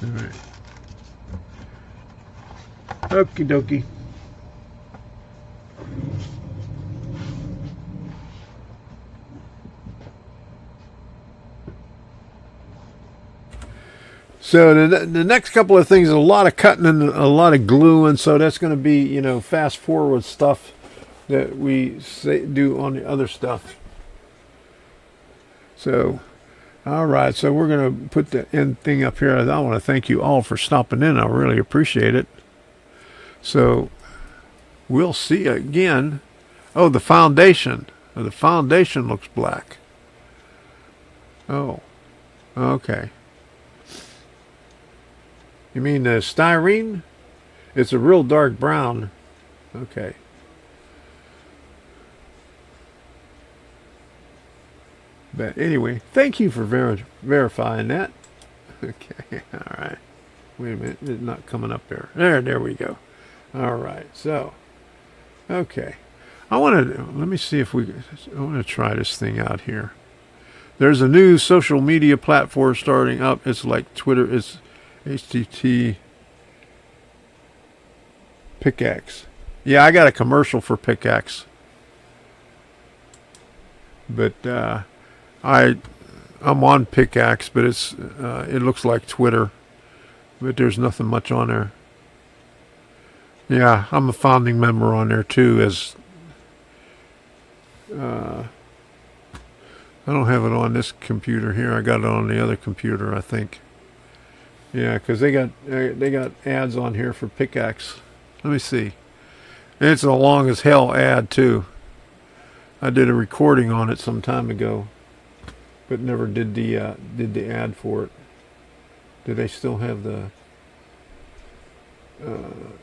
All right. Okie dokie. So the next couple of things, a lot of cutting and a lot of gluing. So that's going to be, fast forward stuff that we do on the other stuff. So, all right. So we're going to put the end thing up here. I want to thank you all for stopping in. I really appreciate it. So we'll see again. Oh, the foundation. The foundation looks black. Oh, okay. You mean the styrene? It's a real dark brown. Okay. But anyway, thank you for verifying that. Okay, all right. Wait a minute, it's not coming up there. There we go. All right, so, okay. Let me see if I want to try this thing out here. There's a new social media platform starting up. It's like Twitter. It's HTT Pickaxe. Yeah, I got a commercial for Pickaxe. But I'm on Pickaxe, but it looks like Twitter, but there's nothing much on there. Yeah, I'm a founding member on there too. I don't have it on this computer here. I got it on the other computer, I think. Yeah, because they got ads on here for Pickaxe. Let me see. It's a long as hell ad too. I did a recording on it some time ago, but never did the ad for it. Do they still have the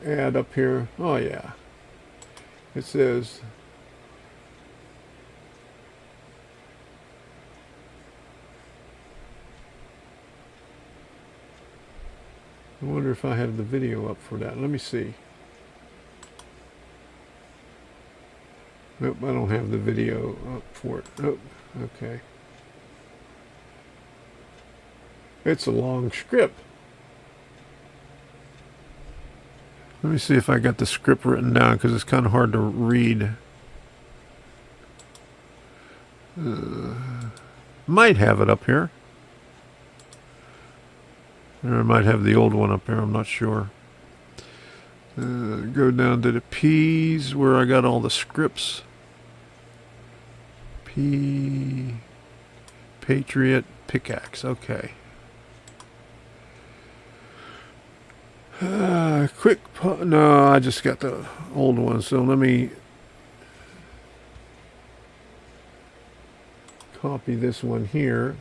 ad up here? Oh yeah. It says, I wonder if I have the video up for that. Let me see. Nope, I don't have the video up for it. Oh, okay. It's a long script. Let me see if I got the script written down, because it's kind of hard to read. Might have it up here. Or I might have the old one up there, I'm not sure. Go down to the P's where I got all the scripts. P Patriot pickaxe. Okay. No, I just got the old one. So let me copy this one here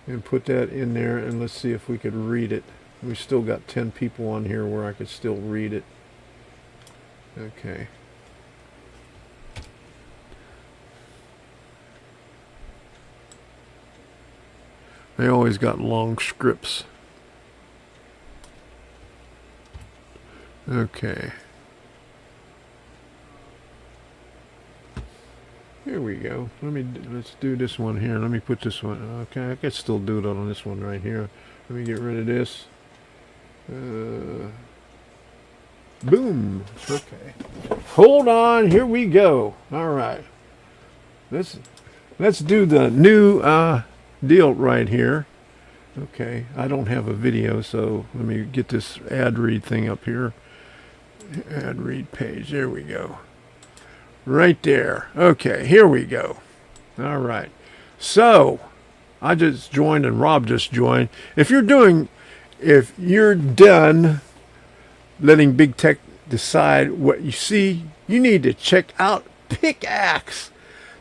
and put that in there, and let's see if we could read it. We still got 10 people on here where I could still read it. Okay. They always got long scripts. Okay. Here we go. Let's do this one here. Let me put this one. Okay, I can still do it on this one right here. Let me get rid of this. Boom. Okay. Hold on. Here we go. All right. Let's do the new deal right here. Okay. I don't have a video, so let me get this ad read thing up here. Ad read page. There we go. Right there. Okay, here we go. All right. So, I just joined and Rob just joined. If you're done letting big tech decide what you see, you need to check out Pickaxe.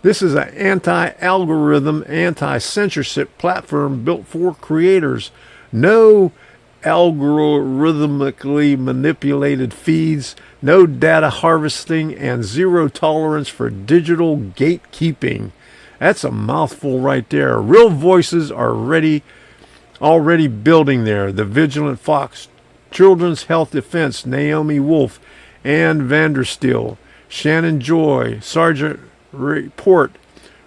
This is an anti-algorithm, anti-censorship platform built for creators. No algorithmically manipulated feeds, no data harvesting, and zero tolerance for digital gatekeeping. That's a mouthful right there. Real voices are already building there. The Vigilant Fox, Children's Health Defense, Naomi Wolf, Ann Vandersteel, Shannon Joy, Sergeant Report,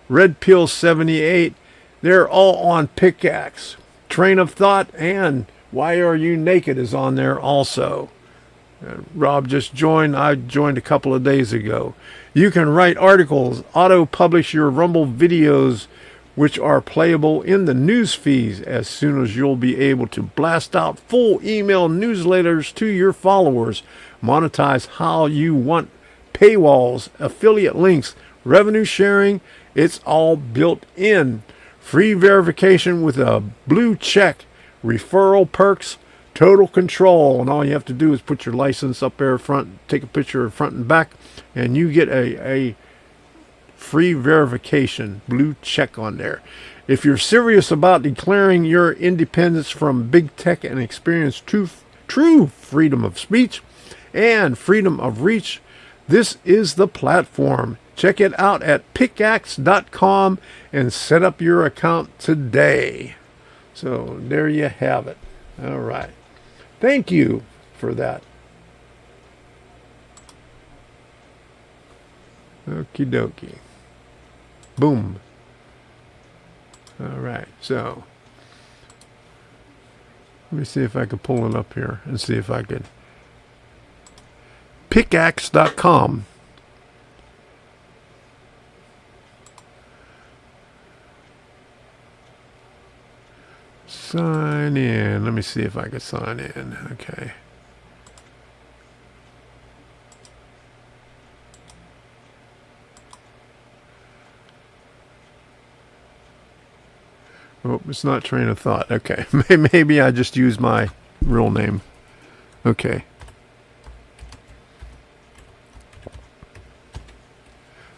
Red Pill 78. They're all on Pickaxe. Train of Thought and Why Are You Naked is on there also. Rob just joined. I joined a couple of days ago. You can write articles, auto-publish your Rumble videos, which are playable in the news feeds as soon as you'll be able to blast out full email newsletters to your followers. Monetize how you want. Paywalls, affiliate links, revenue sharing. It's all built in. Free verification with a blue check. Referral perks, total control, and all you have to do is put your license up there front, take a picture of front and back, and you get a free verification, blue check on there. If you're serious about declaring your independence from big tech and experience true freedom of speech and freedom of reach, this is the platform. Check it out at pickaxe.com and set up your account today. So there you have it. All right. Thank you for that. Okie dokie. Boom. All right. So let me see if I can pull it up here and see if I can. Pickaxe.com. Sign in. Let me see if I can sign in. Okay. Oh, it's not Train of Thought. Okay. Maybe I just used my real name. Okay.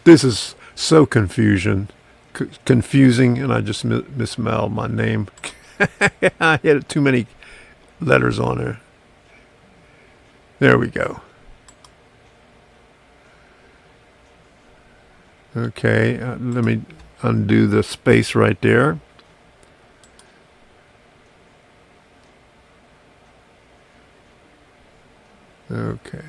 This is so confusing, and I just misspelled my name. I had too many letters on there. There we go. Okay, let me undo the space right there. Okay.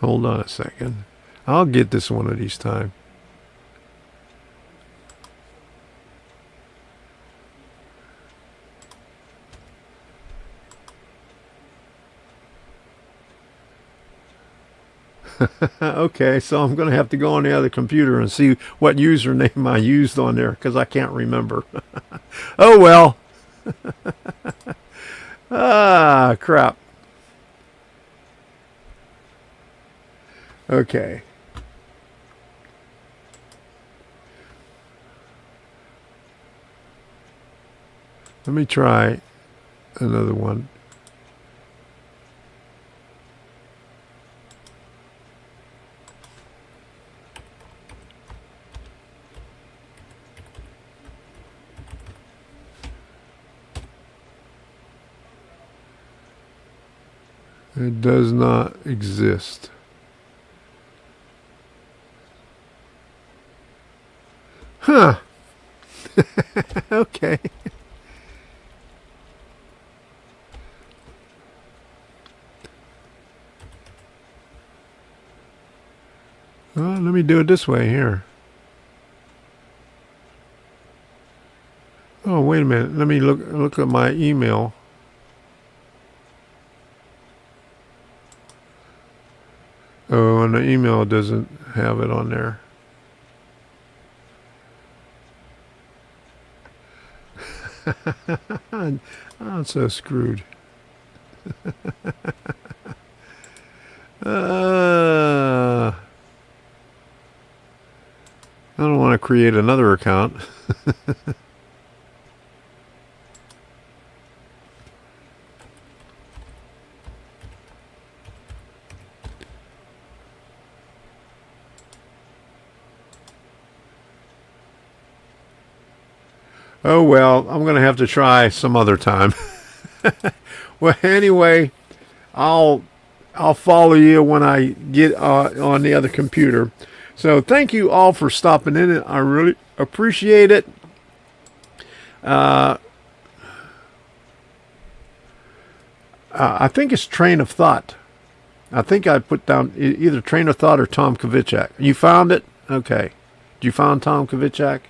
Hold on a second. I'll get this one of these times. Okay, so I'm going to have to go on the other computer and see what username I used on there because I can't remember. Oh well. Ah, crap. Okay. Let me try another one. It does not exist. Huh. Okay. Well, let me do it this way here. Oh, wait a minute. Let me look at my email. Oh, and the email doesn't have it on there. I'm so screwed. I don't want to create another account. Oh well, I'm gonna have to try some other time. Well, anyway, I'll follow you when I get on the other computer. So thank you all for stopping in. I really appreciate it. I think it's Train of Thought. I think I put down either Train of Thought or Tom Kovichak. You found it? Okay. Did you find Tom Kovichak?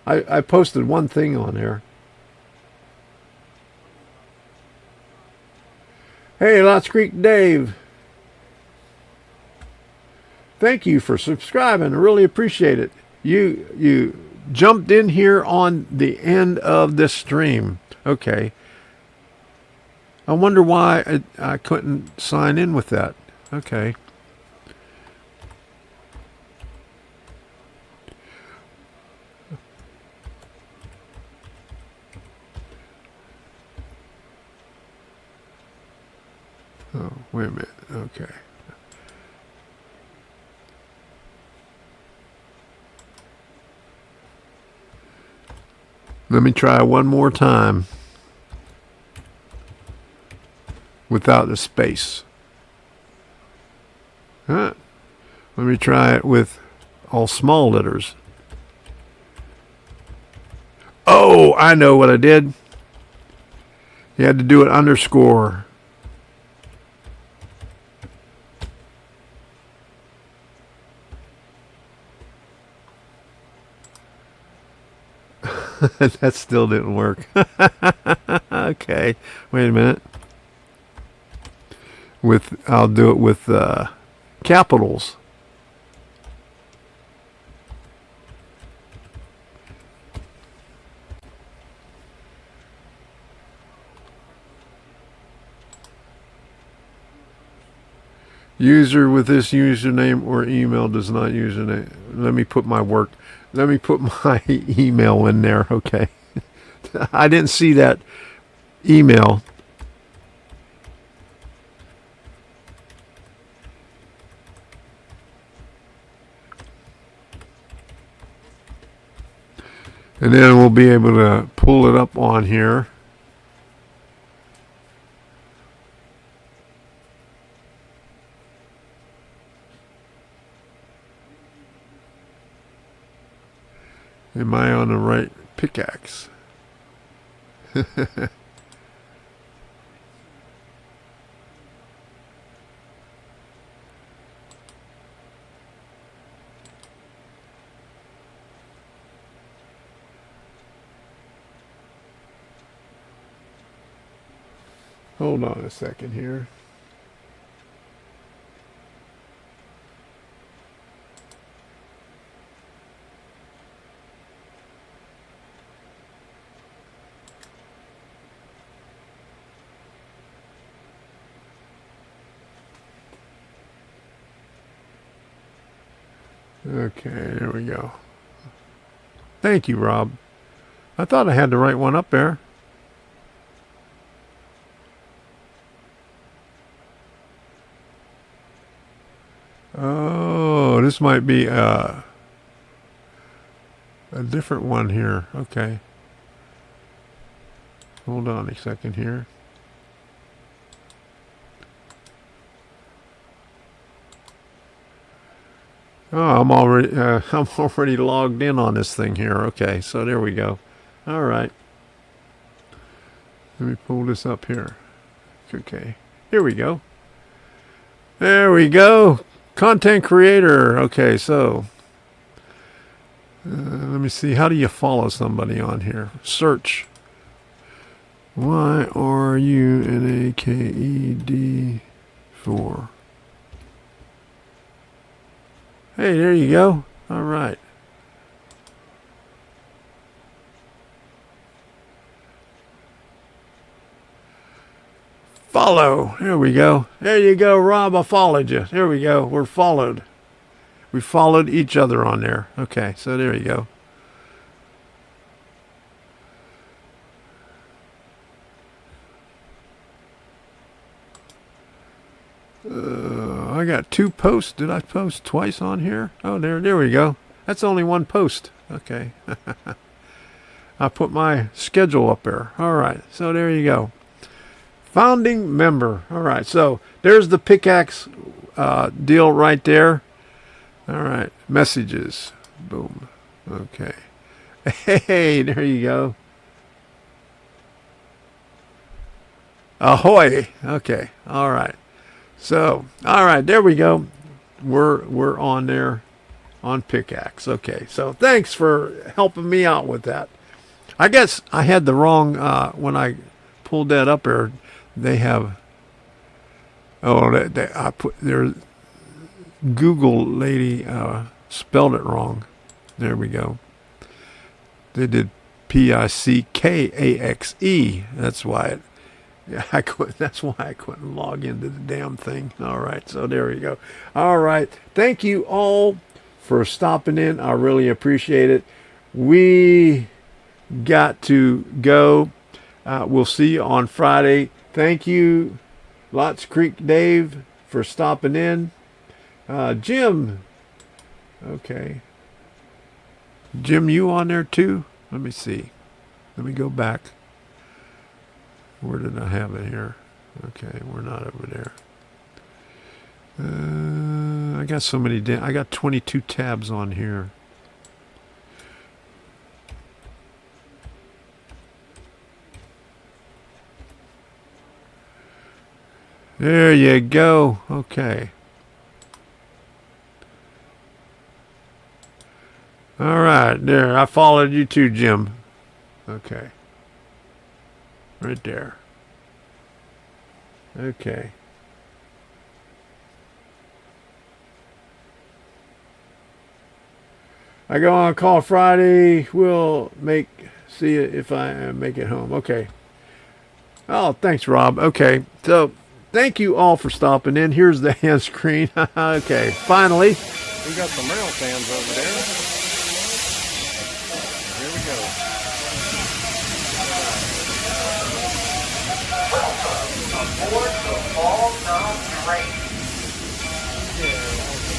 I posted one thing on there. Hey, Lots Creek Dave. Thank you for subscribing. I really appreciate it. You jumped in here on the end of this stream. Okay. I wonder why I couldn't sign in with that. Okay. Oh, wait a minute. Okay. Let me try one more time without the space. Huh. Let me try it with all small letters. Oh, I know what I did. You had to do it underscore. That still didn't work. Okay, wait a minute. I'll do it with capitals. User with this username or email does not username. Let me put my email in there. Okay. I didn't see that email. And then we'll be able to pull it up on here. Am I on the right pickaxe? Hold on a second here. Okay, there we go. Thank you, Rob. I thought I had the right one up there. Oh, this might be a different one here. Okay. Hold on a second here. Oh, I'm already logged in on this thing here. Okay, so there we go. All right. Let me pull this up here. Okay, here we go. There we go. Content creator. Okay, so let me see. How do you follow somebody on here? Search. YRUNAKED4. Hey, there you go. All right. Follow. There we go. There you go, Rob. I followed you. There we go. We're followed. We followed each other on there. Okay, so there you go. I got 2 posts. Did I post twice on here? Oh, there we go. That's only 1 post. Okay. I put my schedule up there. All right. So there you go. Founding member. All right. So there's the pickaxe deal right there. All right. Messages. Boom. Okay. Hey, there you go. Ahoy. Okay. All right. So, all right, there we go. We're on there on pickaxe. Okay, so thanks for helping me out with that. I guess I had the wrong when I pulled that up there. They have I put their Google lady spelled it wrong. There we go. They did PICKAXE. That's why it. Yeah, that's why I couldn't log into the damn thing. All right, so there we go. All right, thank you all for stopping in. I really appreciate it. We got to go. We'll see you on Friday. Thank you, Lots Creek Dave, for stopping in. Jim. Okay. Jim, you on there too? Let me see. Let me go back. Where did I have it here? Okay, we're not over there. I got so many. I got 22 tabs on here. There you go. Okay. All right, there. I followed you too, Jim. Okay. Right there. Okay. I go on call Friday. We'll see if I make it home. Okay. Oh, thanks, Rob. Okay. So, thank you all for stopping in. Here's the hand screen. Okay. Finally. We got some rail fans over there. Here we go. Aboard the Fall Train.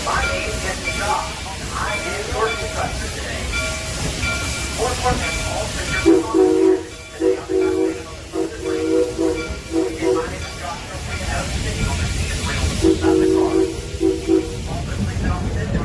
My name is Josh. I am your instructor today. More equipment, all figures are on here. Today I'll be activated on the train. Again, my name is Josh. We have sitting on the seat rail beside the car. All the things that I'll be doing.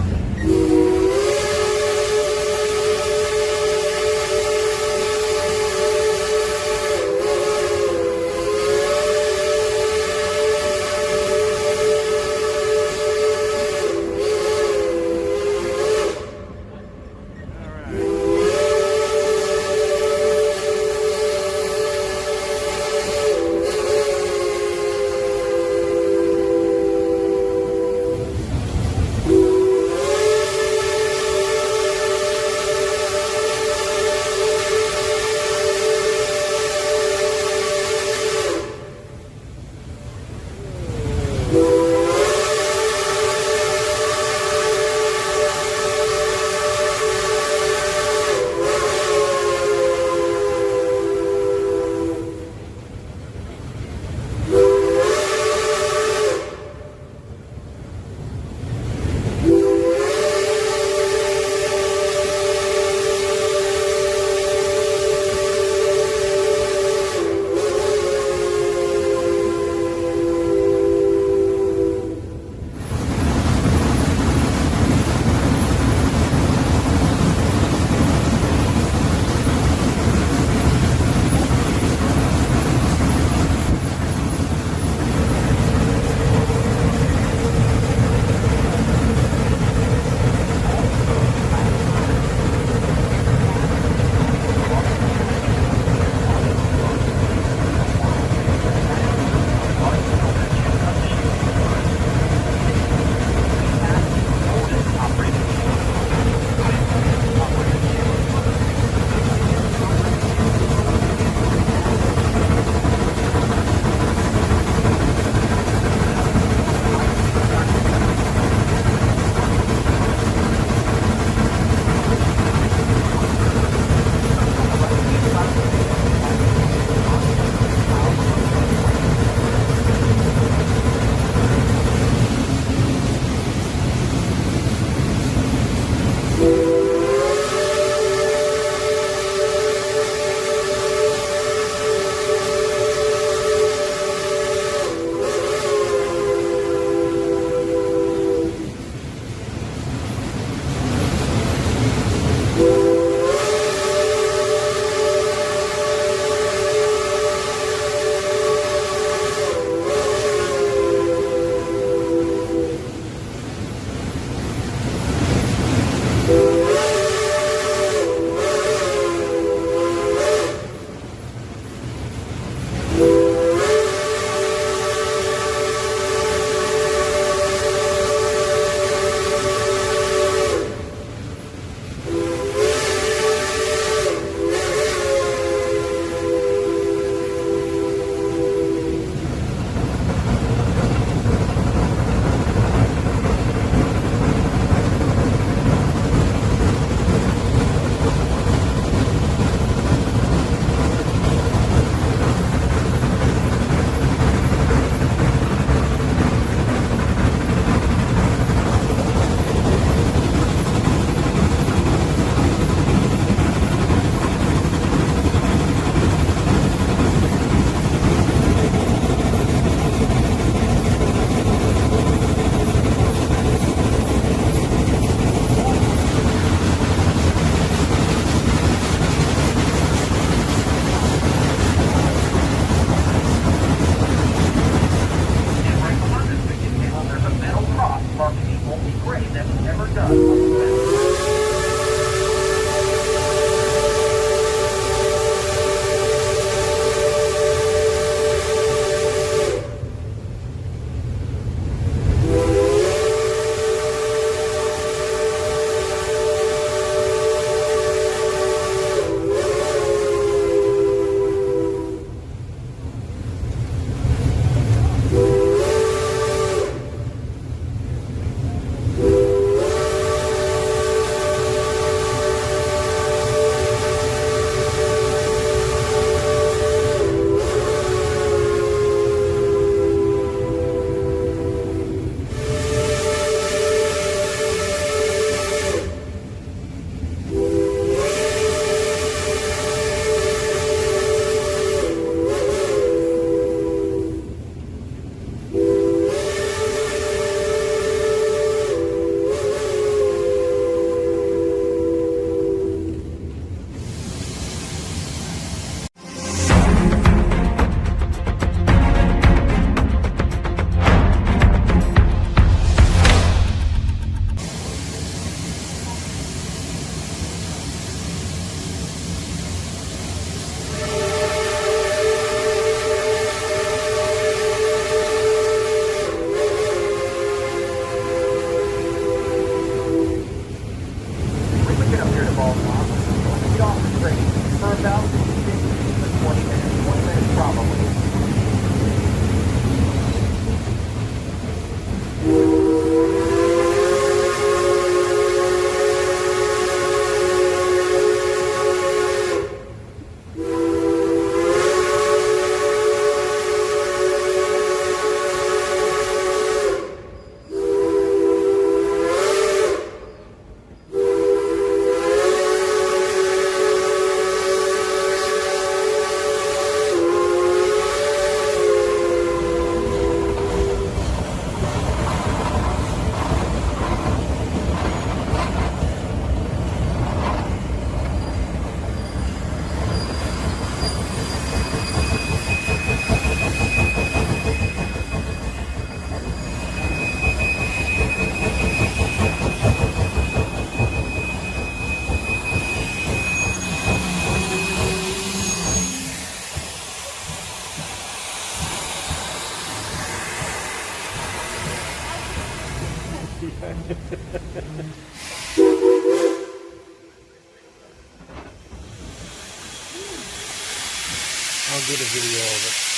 I'll get a video of it.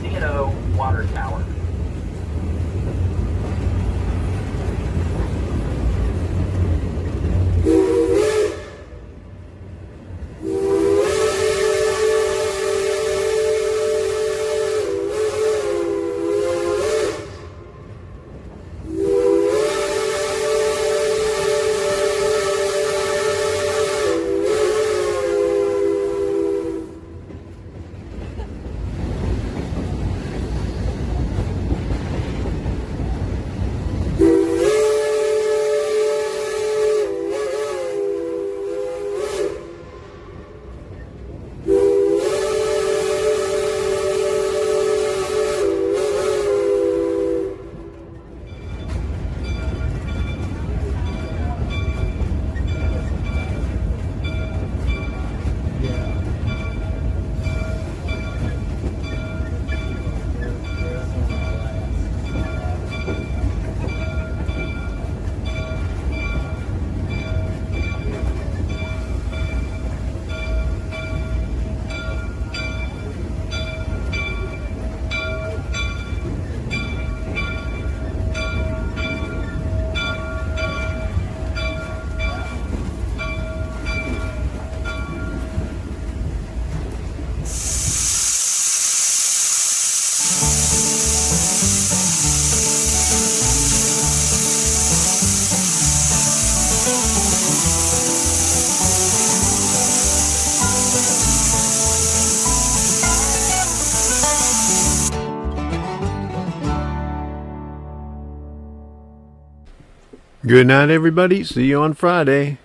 C&O water tower. Good night, everybody. See you on Friday.